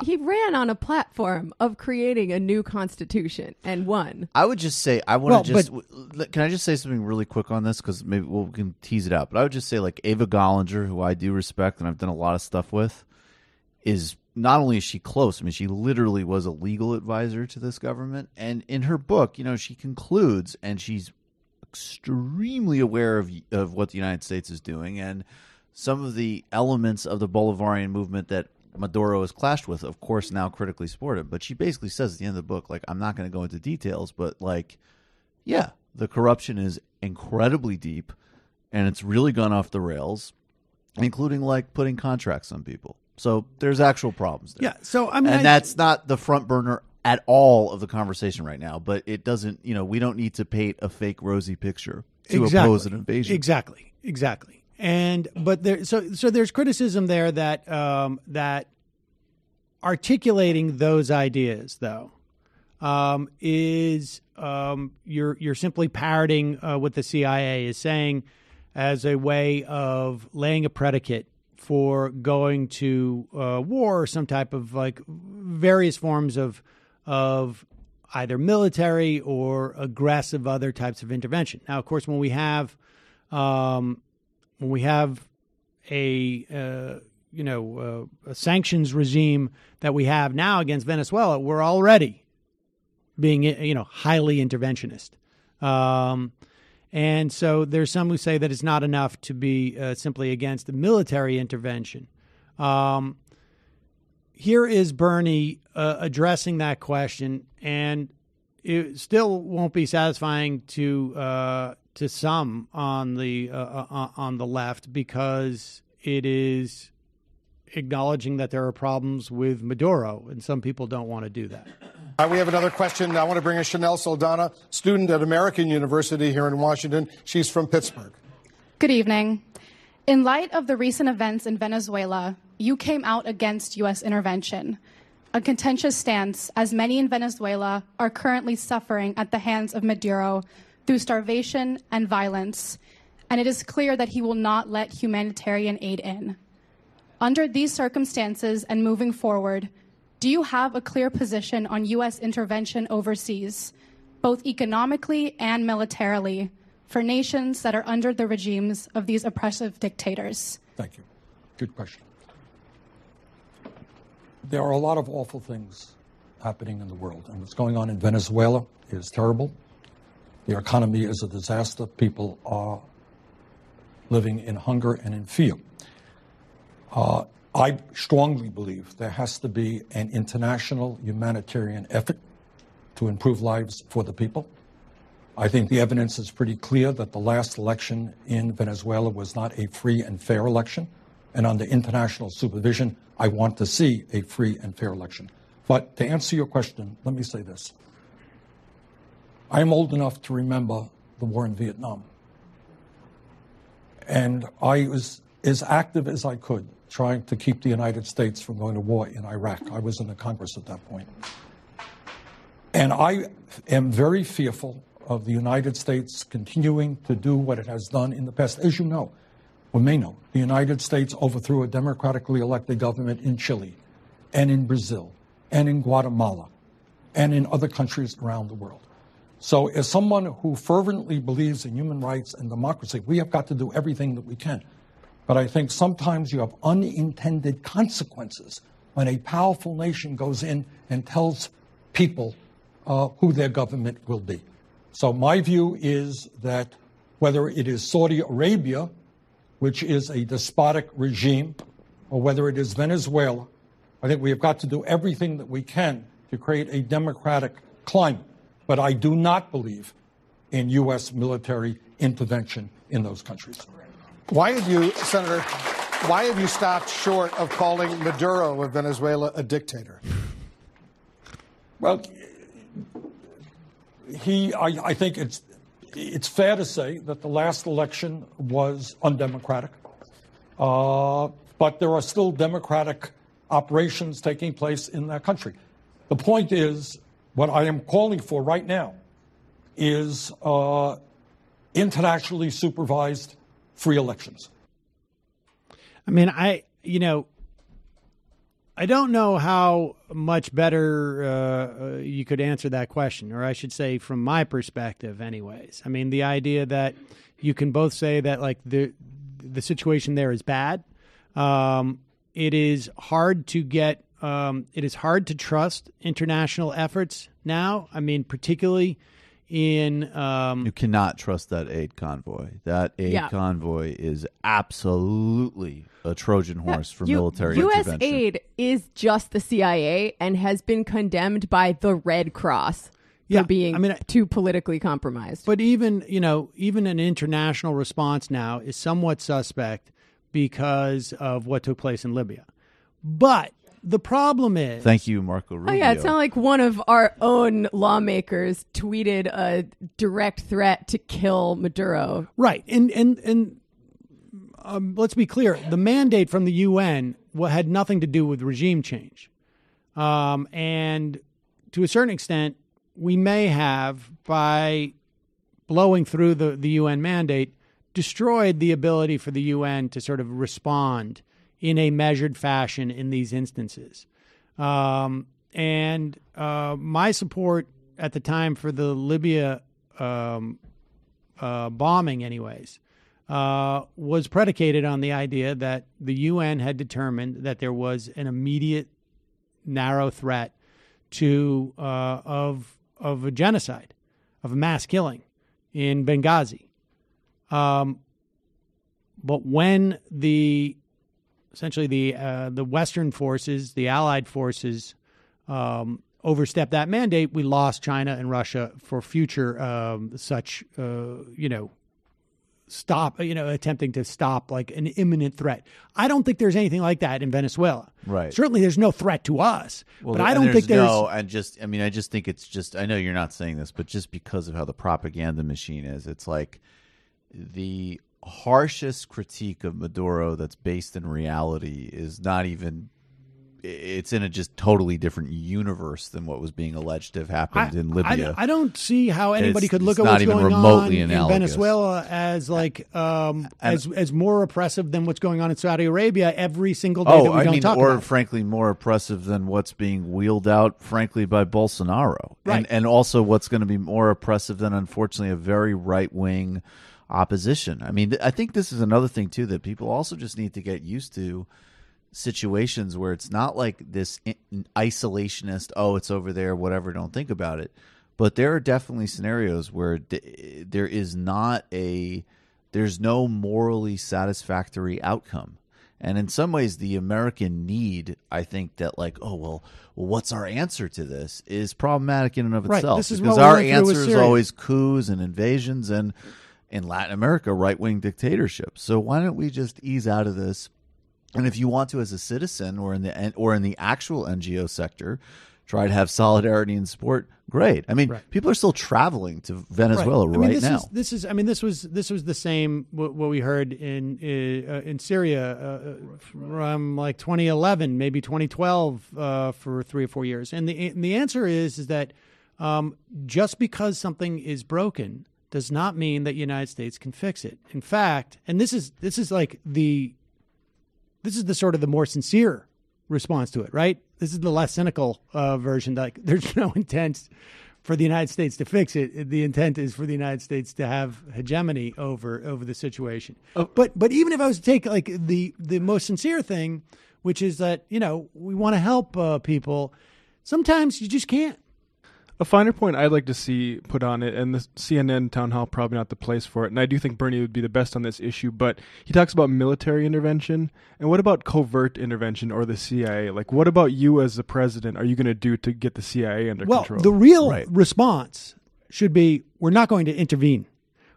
He ran on a platform of creating a new constitution and won. I would just say, can I just say something really quick on this? Because maybe we can tease it out. But I would just say, like, Ava Gollinger, who I do respect and I've done a lot of stuff with, is not only is she close, I mean, she literally was a legal advisor to this government. And in her book, she concludes, and she's extremely aware of what the United States is doing and some of the elements of the Bolivarian movement that Maduro has clashed with, of course, now critically supported. But she basically says at the end of the book, like, I'm not going to go into details, but, like, yeah, the corruption is incredibly deep and it's really gone off the rails, including, like, putting contracts on people. So there's actual problems there. Yeah, so, I mean... And that's not the front burner at all of the conversation right now, but it doesn't, we don't need to paint a fake rosy picture to oppose an invasion. Exactly. But there's criticism there that that articulating those ideas, though, is you're simply parroting what the CIA is saying as a way of laying a predicate for going to war or some type of, like, various forms of either military or aggressive other types of intervention. Now, of course, when we have a sanctions regime that we have now against Venezuela, we're already being, highly interventionist. And so there's some who say that it's not enough to be simply against the military intervention. Here is Bernie addressing that question, and it still won't be satisfying to some on the left, because it is acknowledging that there are problems with Maduro, and some people don't want to do that. We have another question. I want to bring in Chanel Saldana, student at American University here in Washington. She's from Pittsburgh. Good evening. In light of the recent events in Venezuela, you came out against U.S. intervention, a contentious stance as many in Venezuela are currently suffering at the hands of Maduro through starvation and violence, and it is clear that he will not let humanitarian aid in. Under these circumstances and moving forward, do you have a clear position on U.S. intervention overseas, both economically and militarily, for nations that are under the regimes of these oppressive dictators? Thank you. Good question. There are a lot of awful things happening in the world, and what's going on in Venezuela is terrible. The economy is a disaster. People are living in hunger and in fear. I strongly believe there has to be an international humanitarian effort to improve lives for the people. I think the evidence is pretty clear that the last election in Venezuela was not a free and fair election. And under international supervision, I want to see a free and fair election. But to answer your question, let me say this. I am old enough to remember the war in Vietnam. And I was as active as I could trying to keep the United States from going to war in Iraq. I was in the Congress at that point. And I am very fearful of the United States continuing to do what it has done in the past. As you know, or may know, the United States overthrew a democratically elected government in Chile and in Brazil and in Guatemala and in other countries around the world. So as someone who fervently believes in human rights and democracy, we have got to do everything that we can. But I think sometimes you have unintended consequences when a powerful nation goes in and tells people who their government will be. So my view is that whether it is Saudi Arabia, which is a despotic regime, or whether it is Venezuela, I think we have got to do everything that we can to create a democratic climate. But I do not believe in U.S. military intervention in those countries. Why have you, Senator, why have you stopped short of calling Maduro of Venezuela a dictator? Well, I think it's fair to say that the last election was undemocratic, but there are still democratic operations taking place in that country. The point is, what I am calling for right now is internationally supervised free elections. I mean, I don't know how much better you could answer that question, or I should say from my perspective anyways. I mean, the idea that you can both say that like the situation there is bad. It is hard to get, it is hard to trust international efforts now. I mean, particularly in... you cannot trust that aid convoy. That aid convoy is absolutely a Trojan horse for military intervention. U.S. aid is just the CIA and has been condemned by the Red Cross for being too politically compromised. But even an international response now is somewhat suspect because of what took place in Libya. But the problem is... Thank you, Marco Rubio. Oh, yeah, it's not like one of our own lawmakers tweeted a direct threat to kill Maduro. Right. And let's be clear. The mandate from the UN had nothing to do with regime change. And to a certain extent, we may have, by blowing through the UN mandate, destroyed the ability for the UN to sort of respond in a measured fashion in these instances. And my support at the time for the Libya bombing anyways, was predicated on the idea that the UN had determined that there was an immediate narrow threat to of a genocide, of a mass killing in Benghazi. But when essentially the Western forces, the Allied forces, overstepped that mandate, we lost China and Russia for future attempting to stop like an imminent threat. I don't think there's anything like that in Venezuela. Right. Certainly there's no threat to us. Well, but I don't think there's... No, I just think it's just, I know you're not saying this, but just because of how the propaganda machine is, it's like the harshest critique of Maduro that's based in reality is not even... It's in a just totally different universe than what was being alleged to have happened in Libya. I don't see how anybody could look at what's going on in Venezuela as like as more oppressive than what's going on in Saudi Arabia every single day that we don't talk about. Or frankly, more oppressive than what's being wheeled out, frankly, by Bolsonaro. Right. And also what's going to be more oppressive than, unfortunately, a very right-wing opposition. I mean, I think this is another thing, too, that people also just need to get used to. Situations where it's not like this isolationist, oh, it's over there, whatever, don't think about it. But there are definitely scenarios where there's no morally satisfactory outcome. And in some ways, the American need, I think that like, oh, well, what's our answer to this is problematic in and of itself. This is because our answer is always coups and invasions and in Latin America, right-wing dictatorships. So why don't we just ease out of this? And if you want to, as a citizen or in the actual NGO sector, try to have solidarity and support, great. I mean, people are still traveling to Venezuela now. This was the same what we heard in Syria from like 2011, maybe 2012 for 3 or 4 years. And the answer is that just because something is broken does not mean that the United States can fix it. In fact, and this is the sort of the more sincere response to it, right? This is the less cynical version. Like, there's no intent for the United States to fix it. The intent is for the United States to have hegemony over the situation. Oh. But even if I was to take like the most sincere thing, which is that we want to help people, sometimes you just can't. A finer point I'd like to see put on it, and the CNN town hall probably not the place for it, and I do think Bernie would be the best on this issue, but he talks about military intervention, and what about covert intervention or the CIA? Like, what about you as the president are you going to do to get the CIA under control? Well, the real response should be, we're not going to intervene.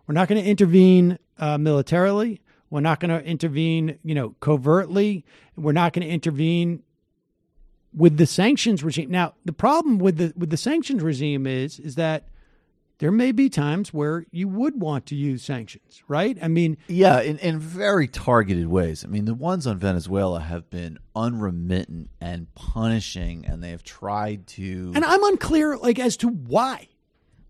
We're not going to intervene militarily. We're not going to intervene, covertly. We're not going to intervene with the sanctions regime. Now, the problem with the sanctions regime is that there may be times where you would want to use sanctions, right? I mean... Yeah, in very targeted ways. I mean, the ones on Venezuela have been unremittent and punishing, and they have tried to... And I'm unclear, as to why.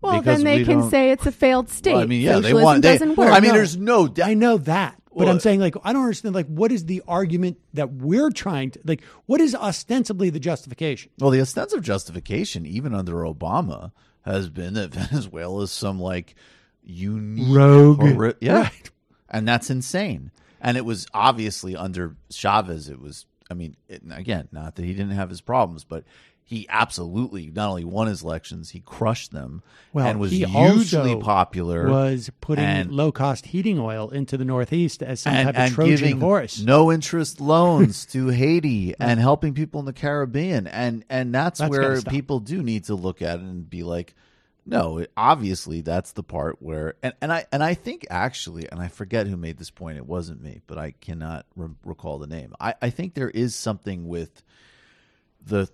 Well, then they can say it's a failed state. Well, I mean, yeah, Socialism doesn't work. I mean, there's no doubt. I know that. But Well, I'm saying, like, I don't understand, like, what is the argument that we're trying to, like, what is ostensibly the justification? Well, the ostensive justification, even under Obama, has been that Venezuela is some, like, unique rogue. Yeah. Right. And that's insane. And it was obviously under Chavez, it was, I mean, again, not that he didn't have his problems, but he absolutely not only won his elections, he crushed them and was he hugely also popular. Was putting low-cost heating oil into the Northeast as some type of and Trojan giving horse. no-interest loans to Haiti and helping people in the Caribbean. And that's That's where gotta stop. people do need to look at it and be like, no, obviously that's the part where, and I think actually, and I forget who made this point, it wasn't me, but I cannot recall the name. I think there is something with the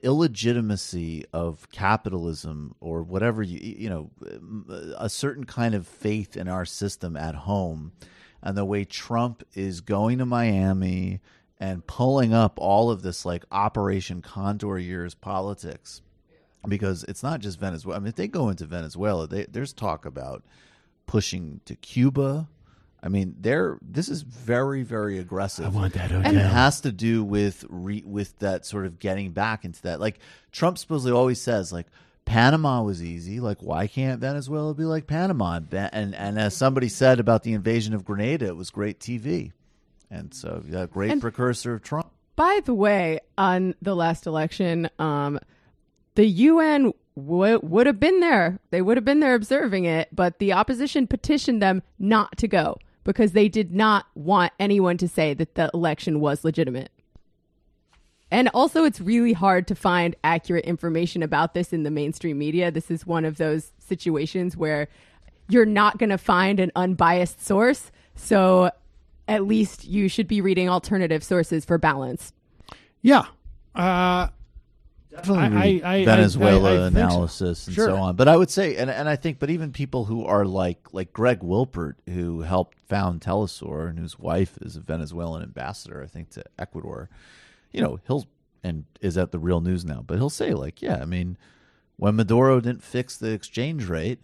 illegitimacy of capitalism or whatever, you know, a certain kind of faith in our system at home, and the way Trump is going to Miami and pulling up all of this like Operation Condor years politics, because it's not just Venezuela. I mean, if they go into Venezuela, there's talk about pushing to Cuba. I mean, this is very, very aggressive. I want that hotel. And it has to do with that sort of getting back into that. Like, Trump supposedly always says, like, Panama was easy. Like, why can't Venezuela be like Panama? And as somebody said about the invasion of Grenada, it was great TV. And so, yeah, great precursor of Trump. By the way, on the last election, the UN would have been there. They would have been there observing it, but the opposition petitioned them not to go because they did not want anyone to say that the election was legitimate. And also, it's really hard to find accurate information about this in the mainstream media. This is one of those situations where you're not going to find an unbiased source. So at least you should be reading alternative sources for balance. Yeah. Definitely read Venezuela I analysis and so on. But I would say, and I think, but even people who are like Greg Wilpert, who helped found Telesur and whose wife is a Venezuelan ambassador, I think, to Ecuador, you know, and is at the Real News now, but he'll say, like, yeah, I mean, when Maduro didn't fix the exchange rate,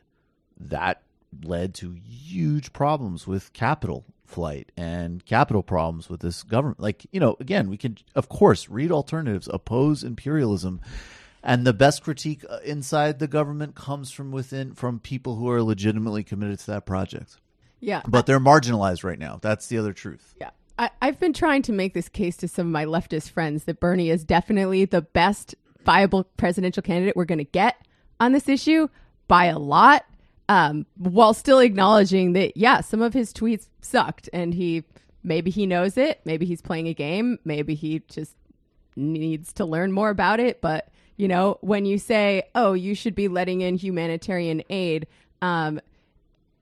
that led to huge problems with capital flight and capital problems with this government. Like, you know, again, we can, of course, read alternatives, oppose imperialism, and the best critique inside the government comes from within, from people who are legitimately committed to that project. Yeah. But they're marginalized right now. That's the other truth. Yeah. I've been trying to make this case to some of my leftist friends that Bernie is definitely the best viable presidential candidate we're going to get on this issue by a lot. While still acknowledging that, yeah, some of his tweets sucked, and maybe he knows it, maybe he's playing a game, maybe he just needs to learn more about it. But, you know, when you say, oh, you should be letting in humanitarian aid,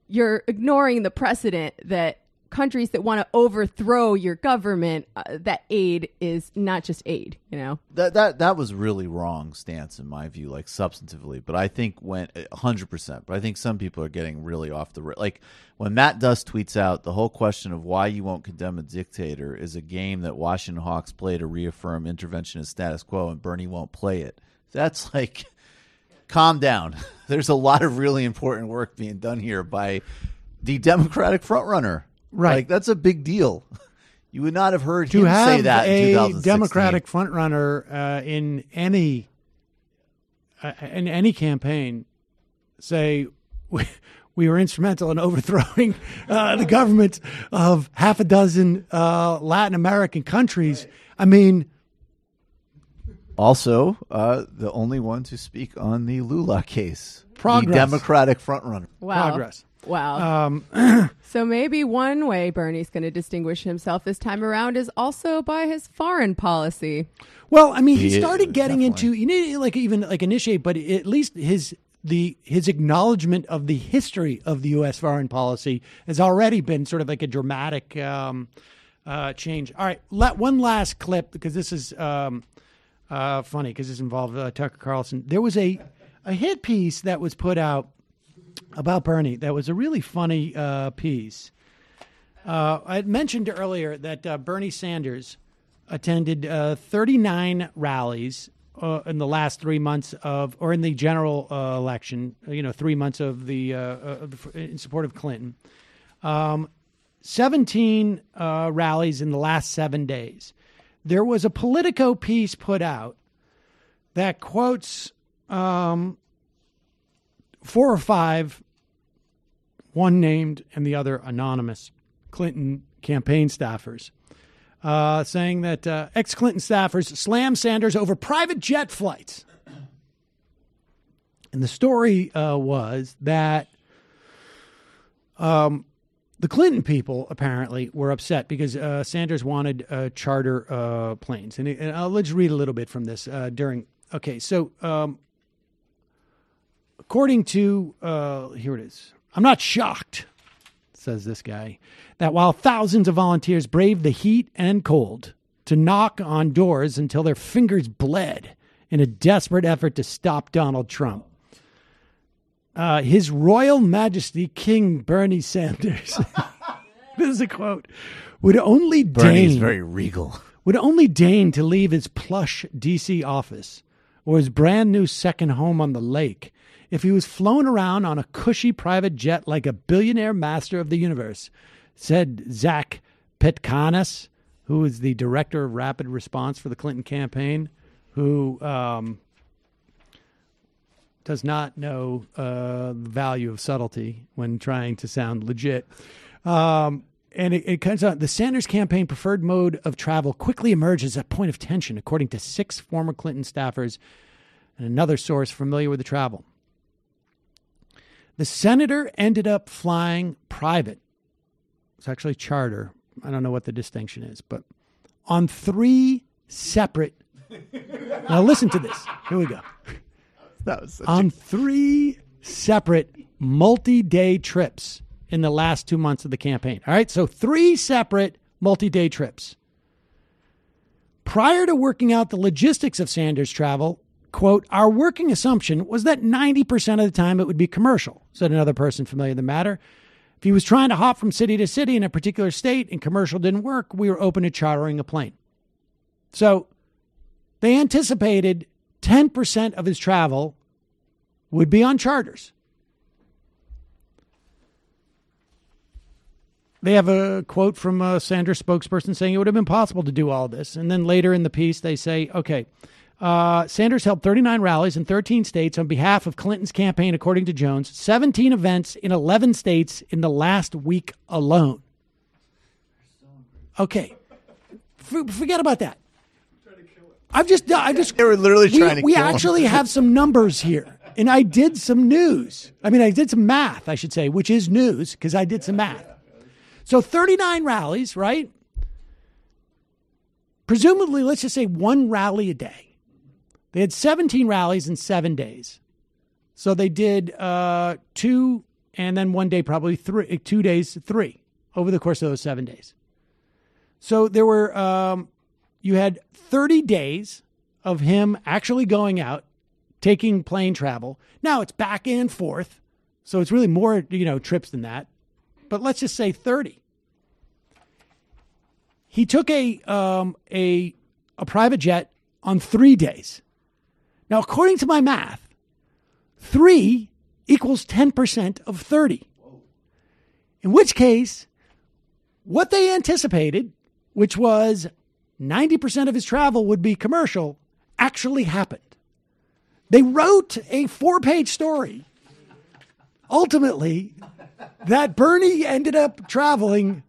you're ignoring the precedent that countries that want to overthrow your government, that aid is not just aid, you know? That was really wrong stance in my view, like substantively. But I think 100%. But I think some people are getting really off the like when Matt Duss tweets out the whole question of why you won't condemn a dictator is a game that Washington Hawks play to reaffirm interventionist status quo, and Bernie won't play it. That's like, calm down. There's a lot of really important work being done here by the Democratic frontrunner. Right. Like, that's a big deal. You would not have heard him say that in 2016. To have a Democratic frontrunner in any campaign say we were instrumental in overthrowing the government of half a dozen Latin American countries. I mean, also the only one to speak on the Lula case, progress. The Democratic frontrunner. Wow. Progress. Wow. So maybe one way Bernie's going to distinguish himself this time around is also by his foreign policy. Well, I mean, he started getting into, you need like even like initiate, but at least his acknowledgement of the history of the U.S. foreign policy has already been sort of like a dramatic change. All right, one last clip, because this is funny because this involved Tucker Carlson. There was a hit piece that was put out about Bernie. That was a really funny piece. I had mentioned earlier that Bernie Sanders attended 39 rallies in the last 3 months of, or in the general election, 3 months of in support of Clinton. 17 rallies in the last 7 days. There was a Politico piece put out that quotes 4 or 5, one named and the other anonymous, Clinton campaign staffers, saying that ex-Clinton staffers slam Sanders over private jet flights. And the story was that the Clinton people apparently were upset because Sanders wanted charter planes. And I'll just read a little bit from this during. Okay, so according to, here it is. I'm not shocked, says this guy, that while thousands of volunteers braved the heat and cold to knock on doors until their fingers bled in a desperate effort to stop Donald Trump, His Royal Majesty King Bernie Sanders, this is a quote, would only Bernie's deign, very regal, would only deign to leave his plush D.C. office or his brand new second home on the lake if he was flown around on a cushy private jet like a billionaire master of the universe, said Zach Petkanas, who is the director of rapid response for the Clinton campaign, who does not know the value of subtlety when trying to sound legit. And it comes out, the Sanders campaign preferred mode of travel quickly emerged as a point of tension, according to 6 former Clinton staffers and another source familiar with the travel. The senator ended up flying private. It's actually charter. I don't know what the distinction is, but on 3 separate. Now listen to this. Here we go. That was on 3 separate multi-day trips in the last 2 months of the campaign. All right, so 3 separate multi-day trips. Prior to working out the logistics of Sanders' travel, quote, our working assumption was that 90% of the time it would be commercial, said another person familiar with the matter. If he was trying to hop from city to city in a particular state and commercial didn't work, we were open to chartering a plane. So they anticipated 10% of his travel would be on charters. They have a quote from a Sanders spokesperson saying it would have been possible to do all this. And then later in the piece, they say, okay, Sanders held 39 rallies in 13 states on behalf of Clinton's campaign, according to Jones, 17 events in 11 states in the last week alone. Okay. Forget about that. They were literally trying to kill him. We actually have some numbers here. And I did some news. I did some math, I should say, which is news because I did some math. So 39 rallies, right? Presumably, let's just say 1 rally a day. They had 17 rallies in 7 days. So they did 2 and then 1 day, probably 3, 2 days, 3 over the course of those 7 days. So there were, you had 30 days of him actually going out, taking plane travel. Now it's back and forth. So it's really more, trips than that. But let's just say 30. He took a private jet on 3 days. Now, according to my math, 3 equals 10% of 30. In which case, what they anticipated, which was 90% of his travel would be commercial, actually happened. They wrote a 4-page story, ultimately, that Bernie ended up traveling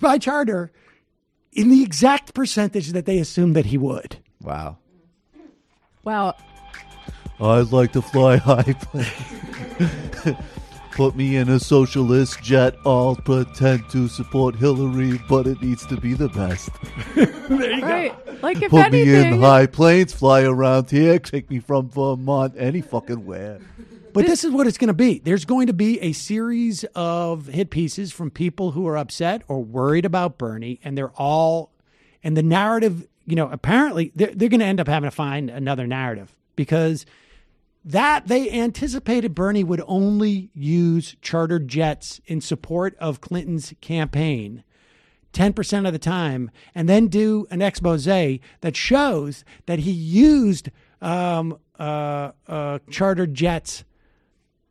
by charter in the exact percentage that they assumed that he would. Wow. I'd like to fly high plane. Put me in a socialist jet. I'll pretend to support Hillary, but it needs to be the best. There you go. Like if Put me anything, in high planes, fly around here, take me from Vermont, any fucking where. But this is what it's going to be. There's going to be a series of hit pieces from people who are upset or worried about Bernie, and and the narrative, apparently they're going to end up having to find another narrative because that they anticipated Bernie would only use chartered jets in support of Clinton's campaign 10% of the time, and then do an expose that shows that he used chartered jets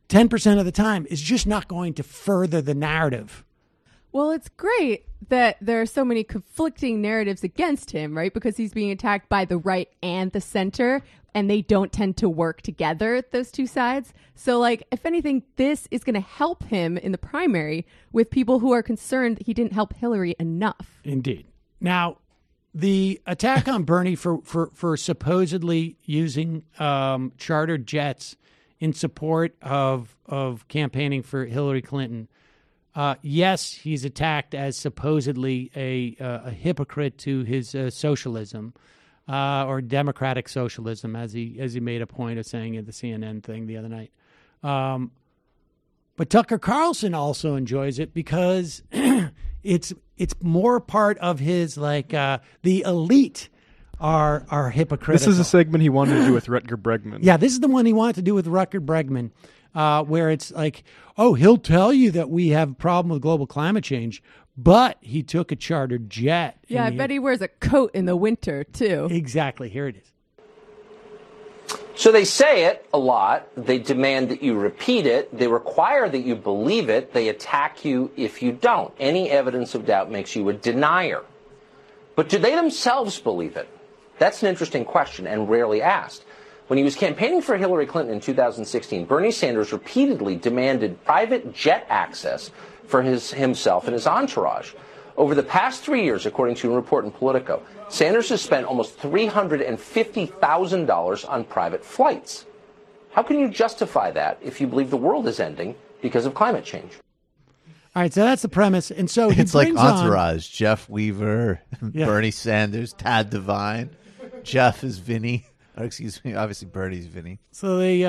10% of the time, is just not going to further the narrative. Well, it's great that there are so many conflicting narratives against him, right? Because he's being attacked by the right and the center, and they don't tend to work together, those two sides. So, like, if anything, this is going to help him in the primary with people who are concerned that he didn't help Hillary enough. Indeed. Now, the attack on Bernie for supposedly using chartered jets in support of campaigning for Hillary Clinton, yes, he's attacked as supposedly a hypocrite to his socialism. Or democratic socialism, as he made a point of saying at the CNN thing the other night. But Tucker Carlson also enjoys it because it's more part of his, like, the elite are hypocritical. This is a segment he wanted to do with Rutger Bregman. Yeah, this is the one he wanted to do with Rutger Bregman, where it's like, oh, he'll tell you that we have a problem with global climate change, but he took a chartered jet. Yeah, I bet he wears a coat in the winter, too. Exactly. Here it is. So they say it a lot. They demand that you repeat it. They require that you believe it. They attack you if you don't. Any evidence of doubt makes you a denier. But do they themselves believe it? That's an interesting question and rarely asked. When he was campaigning for Hillary Clinton in 2016, Bernie Sanders repeatedly demanded private jet access for himself and his entourage. Over the past 3 years, according to a report in Politico, Sanders has spent almost $350,000 on private flights. How can you justify that if you believe the world is ending because of climate change? All right, so that's the premise. And so it's like Entourage, Jeff Weaver, Bernie Sanders, Tad Devine. Jeff is Vinny. Or excuse me, obviously Bernie's Vinny. So they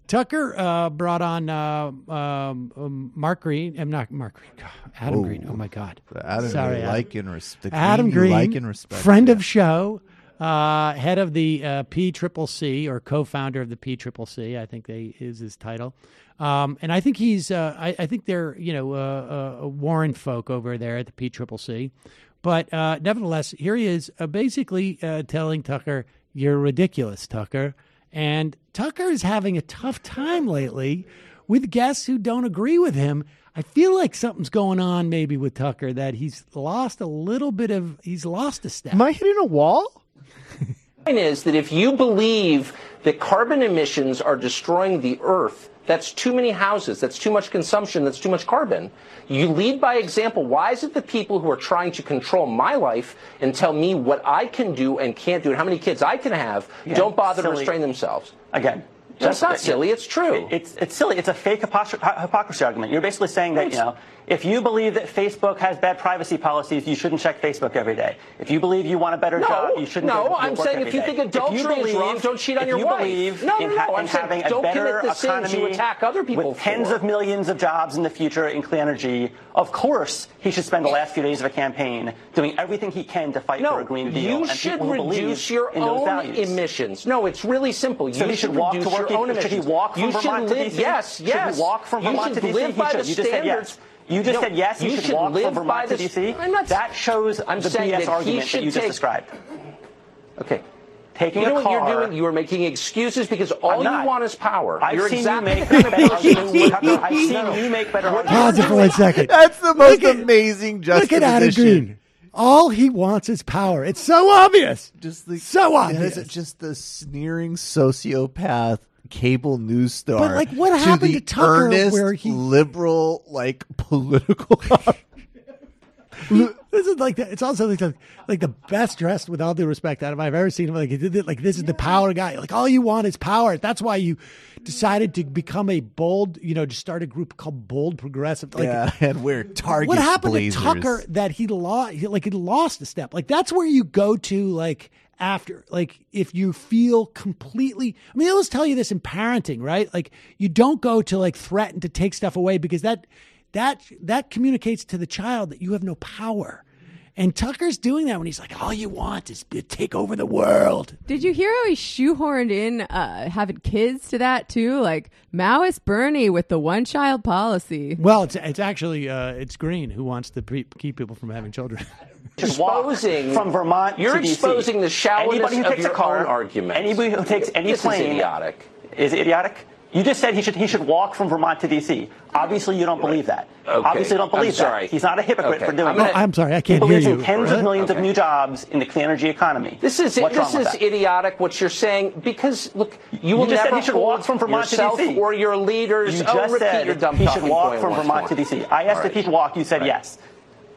Tucker brought on Mark Green. Not Mark Green. Adam Green. Oh my God. Adam, sorry, Adam Green, like and respect, friend of show, head of the PCCC, or co-founder of the PCCC. I think is his title. And I think he's. I think they're Warren folk over there at the PCCC. But nevertheless, here he is basically telling Tucker, "You're ridiculous, Tucker." And Tucker is having a tough time lately with guests who don't agree with him. I feel like something's going on maybe with Tucker, that he's lost a step. Am I hitting a wall? The point is that if you believe that carbon emissions are destroying the earth, that's too many houses, that's too much consumption, that's too much carbon. You lead by example. Why is it the people who are trying to control my life and tell me what I can do and can't do and how many kids I can have don't bother to restrain themselves? Again, that's not silly. It's true. It's silly. It's a fake hypocrisy argument. You're basically saying that, if you believe that Facebook has bad privacy policies, you shouldn't check Facebook every day. If you believe you want a better job, you shouldn't go to work I'm saying if you think adultery is wrong, don't cheat on your wife. If you believe in having a better economy you attack other people with tens of millions of jobs in the future in clean energy, of course he should spend the last few days of a campaign doing everything he can to fight for a Green Deal. You should reduce your own emissions. No, it's really simple. So you should walk to work. Should he walk from Vermont to D.C.? Yes. Should he walk from Vermont to D.C.? He should. You just said yes. You just said yes. He should walk from Vermont to D.C. That shows the BS argument that you just described. Okay. Taking a car. What you're doing? You are making excuses because all you want is power. I've seen you make better arguments. I've seen you make better arguments. Pause it for 1 second. That's the most amazing juxtaposition. Look at Adam Green. All he wants is power. It's so obvious. So obvious. Just the sneering sociopath cable news star. But like, what happened to Tucker? Earnest, where he liberal, like political. This is like it's also like the best dressed, with all due respect, Adam, I've ever seen him. Like, he did it, like, this is the power guy. Like, all you want is power. That's why you decided to become a bold, to start a group called Bold Progressive. Like, and wear Target What happened blazers. to Tucker that he lost a step? Like, that's where you go to, like, after, like, if you feel completely, I mean, I always tell you this in parenting, right? Like, you don't go to, like, threaten to take stuff away, because that communicates to the child that you have no power. And Tucker's doing that when he's like, all you want is to take over the world. Did you hear how he shoehorned in having kids to that too? Like Maoist Bernie with the one-child policy. Well, it's actually it's Green who wants to keep people from having children. Exposing from Vermont. You're to DC. exposing the shallowness Anybody who of takes your a car, own argument. Anybody who takes any this plane is idiotic. Is it idiotic? You just said he should walk from Vermont to D.C. Obviously, you don't believe that. Okay. Obviously, you don't believe I'm sorry. that. He's not a hypocrite for doing that. I'm sorry, I can't he hear believes you. in tens of millions of new jobs in the clean energy economy. This is idiotic what you're saying because look, you will just never said he should walk hold from Vermont to yourself D.C. or your leaders. You just repeat said your dumb he should talking walk point from once Vermont more. to D.C. I asked if he should walk. You said yes.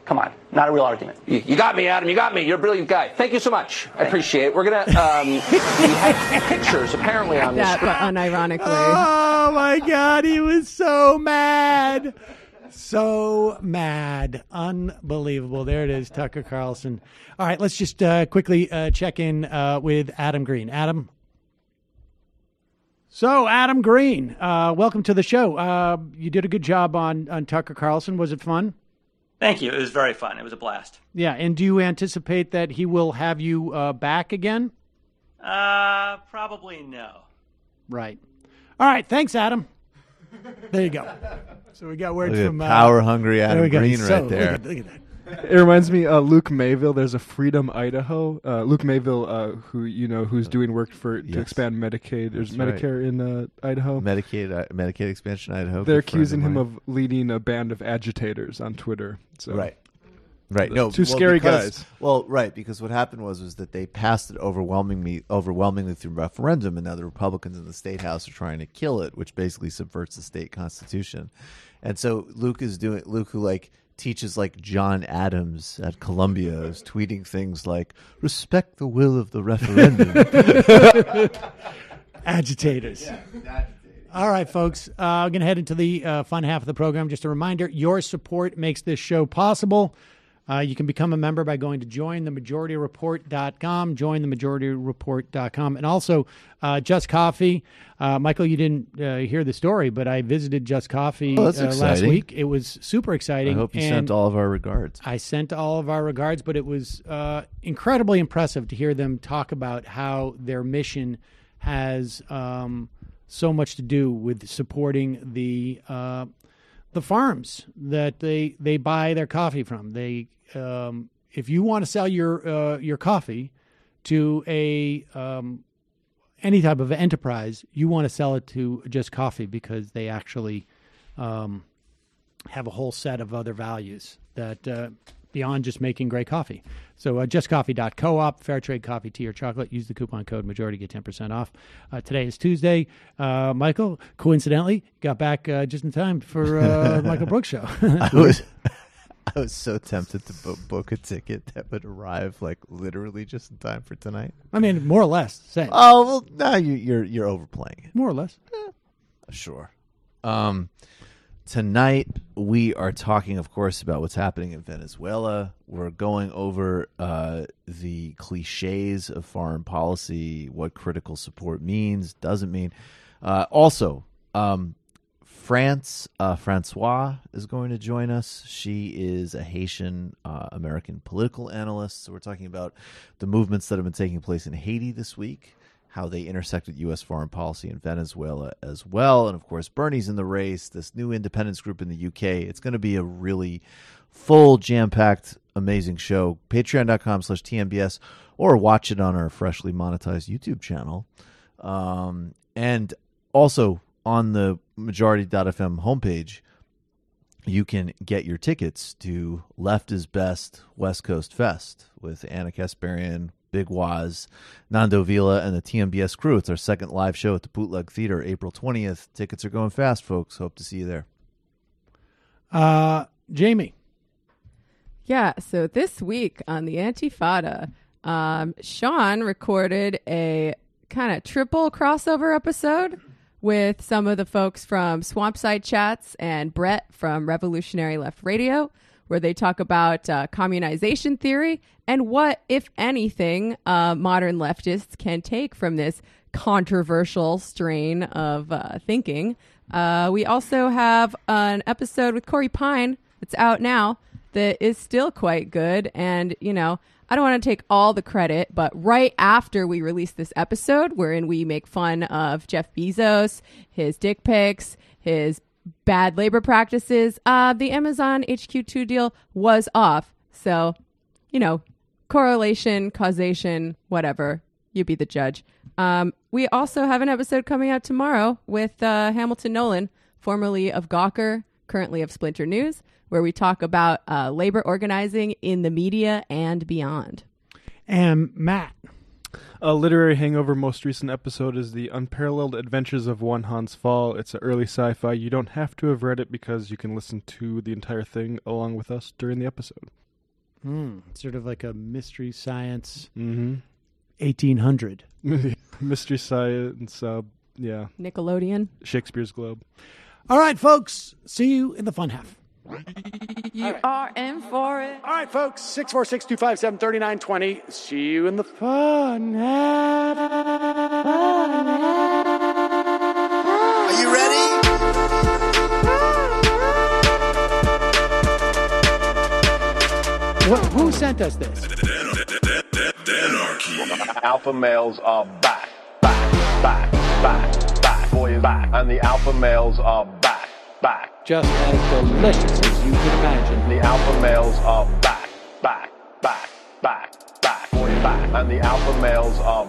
Come on, not a real argument. You got me, Adam. You got me. You're a brilliant guy. Thank you so much. I appreciate it. We're gonna we have pictures apparently on this. But unironically. Oh my God, he was so mad. So mad. Unbelievable. There it is, Tucker Carlson. All right, let's just quickly check in with Adam Green. Adam? So, Adam Green, welcome to the show. You did a good job on Tucker Carlson. Was it fun? Thank you. It was very fun. It was a blast. Yeah, and do you anticipate that he will have you back again? Probably no. Right. All right, thanks, Adam. There you go. So we got words from power hungry Adam Green right there. Look at that. It reminds me, Luke Mayville. There's a Freedom, Idaho. Luke Mayville, who's doing work to expand Medicaid. There's Medicare in Idaho. Medicaid expansion, Idaho. They're accusing him of leading a band of agitators on Twitter. So. Right. No, two scary guys. Well, right, because what happened was that they passed it overwhelmingly through referendum, and now the Republicans in the state house are trying to kill it, which basically subverts the state constitution. And so Luke, who teaches like John Adams at Columbia, is tweeting things like "respect the will of the referendum." Agitators. Yeah. All right, folks. I'm going to head into the fun half of the program. Just a reminder: your support makes this show possible. You can become a member by going to jointhemajority.report.com, jointhemajority.report.com, and also Just Coffee. Michael, you didn't hear the story, but I visited Just Coffee last week. It was super exciting. I hope you sent all of our regards. I sent all of our regards, but it was incredibly impressive to hear them talk about how their mission has so much to do with supporting the farms that they buy their coffee from. They if you want to sell your coffee to any type of enterprise, you want to sell it to Just Coffee because they actually have a whole set of other values that beyond just making great coffee. So justcoffee.coop, fair trade coffee, tea, or chocolate. Use the coupon code majority, get 10% off. Today is Tuesday. Michael, coincidentally, got back just in time for Michael Brooks' show. I was so tempted to book a ticket that would arrive literally just in time for tonight. I mean, more or less. Same. Oh well, no, you're overplaying it. More or less. Sure. Tonight we are talking, of course, about what's happening in Venezuela. We're going over the cliches of foreign policy, what critical support means, doesn't mean. Also, Francois is going to join us. She is a Haitian American political analyst. So we're talking about the movements that have been taking place in Haiti this week, how they intersect with U.S. foreign policy in Venezuela as well. And, of course, Bernie's in the race, this new independence group in the UK. It's going to be a really full, jam-packed, amazing show. Patreon.com/TMBS, or watch it on our freshly monetized YouTube channel. And also on the Majority.fm homepage, you can get your tickets to Left is Best West Coast Fest with Ana Kasparian, Big Woz, Nando, Vila, and the TMBS crew. It's our second live show at the Bootleg Theatre, April 20th. Tickets are going fast, folks. Hope to see you there. Jamie. Yeah, so this week on the Antifada, Sean recorded a kind of triple crossover episode with some of the folks from Swampside Chats and Brett from Revolutionary Left Radio, where they talk about communization theory and what, if anything, modern leftists can take from this controversial strain of thinking. We also have an episode with Corey Pine that's out now that is still quite good. And, you know, I don't want to take all the credit, but right after we released this episode, wherein we make fun of Jeff Bezos, his dick pics, his bad labor practices, the Amazon HQ2 deal was off. So, you know, correlation, causation, whatever. You be the judge. We also have an episode coming out tomorrow with Hamilton Nolan, formerly of Gawker, currently of Splinter News, where we talk about labor organizing in the media and beyond. And Matt. A literary hangover most recent episode is The Unparalleled Adventures of One Hans Fall. It's an early sci-fi. You don't have to have read it because you can listen to the entire thing along with us during the episode. Sort of like a mystery science 1800. Mystery science, yeah. Nickelodeon. Shakespeare's Globe. All right, folks. See you in the fun half. You are in for it. All right, folks. 646-257-3920. See you in the fun half. Are you ready? Who sent us this? Alpha males are back. Boys back. And the alpha males are back. Just as delicious as you can imagine. The alpha males are back. Boys back. And the alpha males are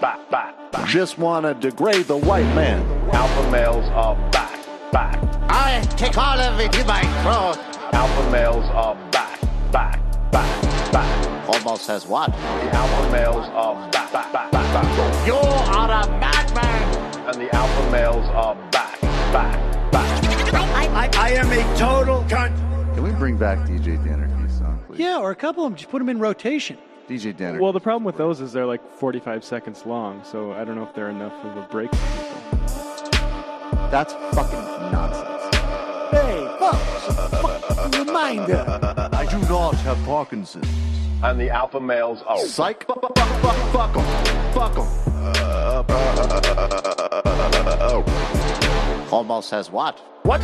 back. Just want to degrade the white man. Alpha males are back. I take all of it in my throat. Alpha males are back. Almost has what? The alpha males are back. You are a madman. And the alpha males are back. I am a total cunt. Can we bring back DJ Dannerky's song, please? Yeah, or a couple of them. Just put them in rotation. DJ Dannerky. Well, the problem with those is they're like 45 seconds long, so I don't know if they're enough of a break for people. That's fucking nonsense. Hey, folks, reminder. I do not have Parkinson's. And the alpha males are psych. Fuck them. Almost has what? What?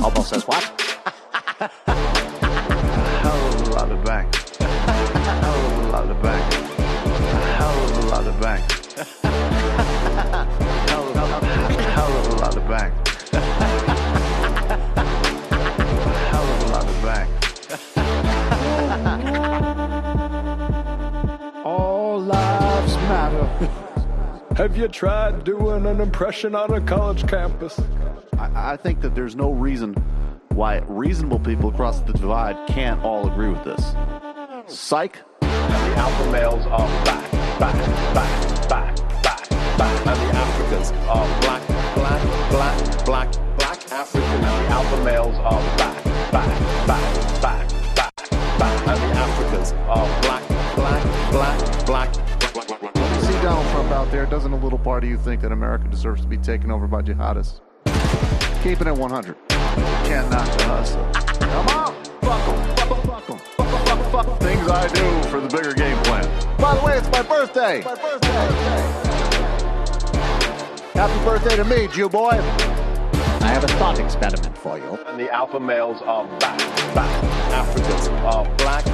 Almost has what? Hell of a lot of bank. Hell of a lot of bank. Hell of a lot of bank. Hell of a lot of bank. Hell of a lot of bank. All lives matter. Have you tried doing an impression on a college campus? I think that there's no reason why reasonable people across the divide can't all agree with this. Psych. And the alpha males are back. And the Africans are black. African. And the alpha males are back. And the Africans are black. You see Donald Trump out there, doesn't a little part of you think that America deserves to be taken over by jihadists? Keep it at 100. Can't knock the hustle. Come on! Fuck 'em. Fuck things I do for the bigger game plan. By the way, it's my birthday! Happy birthday to me, Jew boy! I have a thought experiment for you. And the alpha males are back. Africans are black.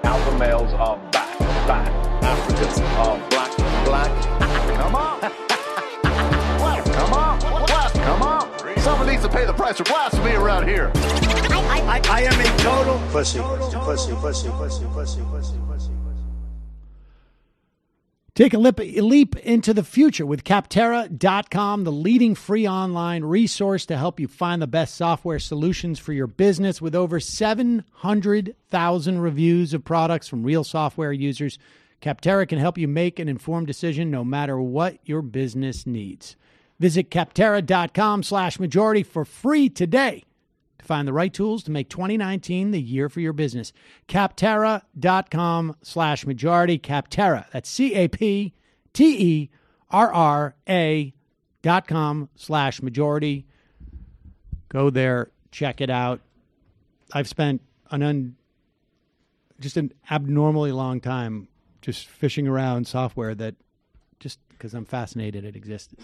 Alpha males are back. Africans are black. Come on! Come on! Someone needs to pay the price for blasphemy around here. I am a total pussy. Take a leap into the future with Capterra.com, the leading free online resource to help you find the best software solutions for your business. With over 700,000 reviews of products from real software users, Capterra can help you make an informed decision no matter what your business needs. Visit Capterra.com/majority for free today to find the right tools to make 2019 the year for your business. Capterra.com/majority. Capterra. That's CAPTERRA.com/majority. Go there. Check it out. I've spent just an abnormally long time just fishing around software that just because I'm fascinated it existed.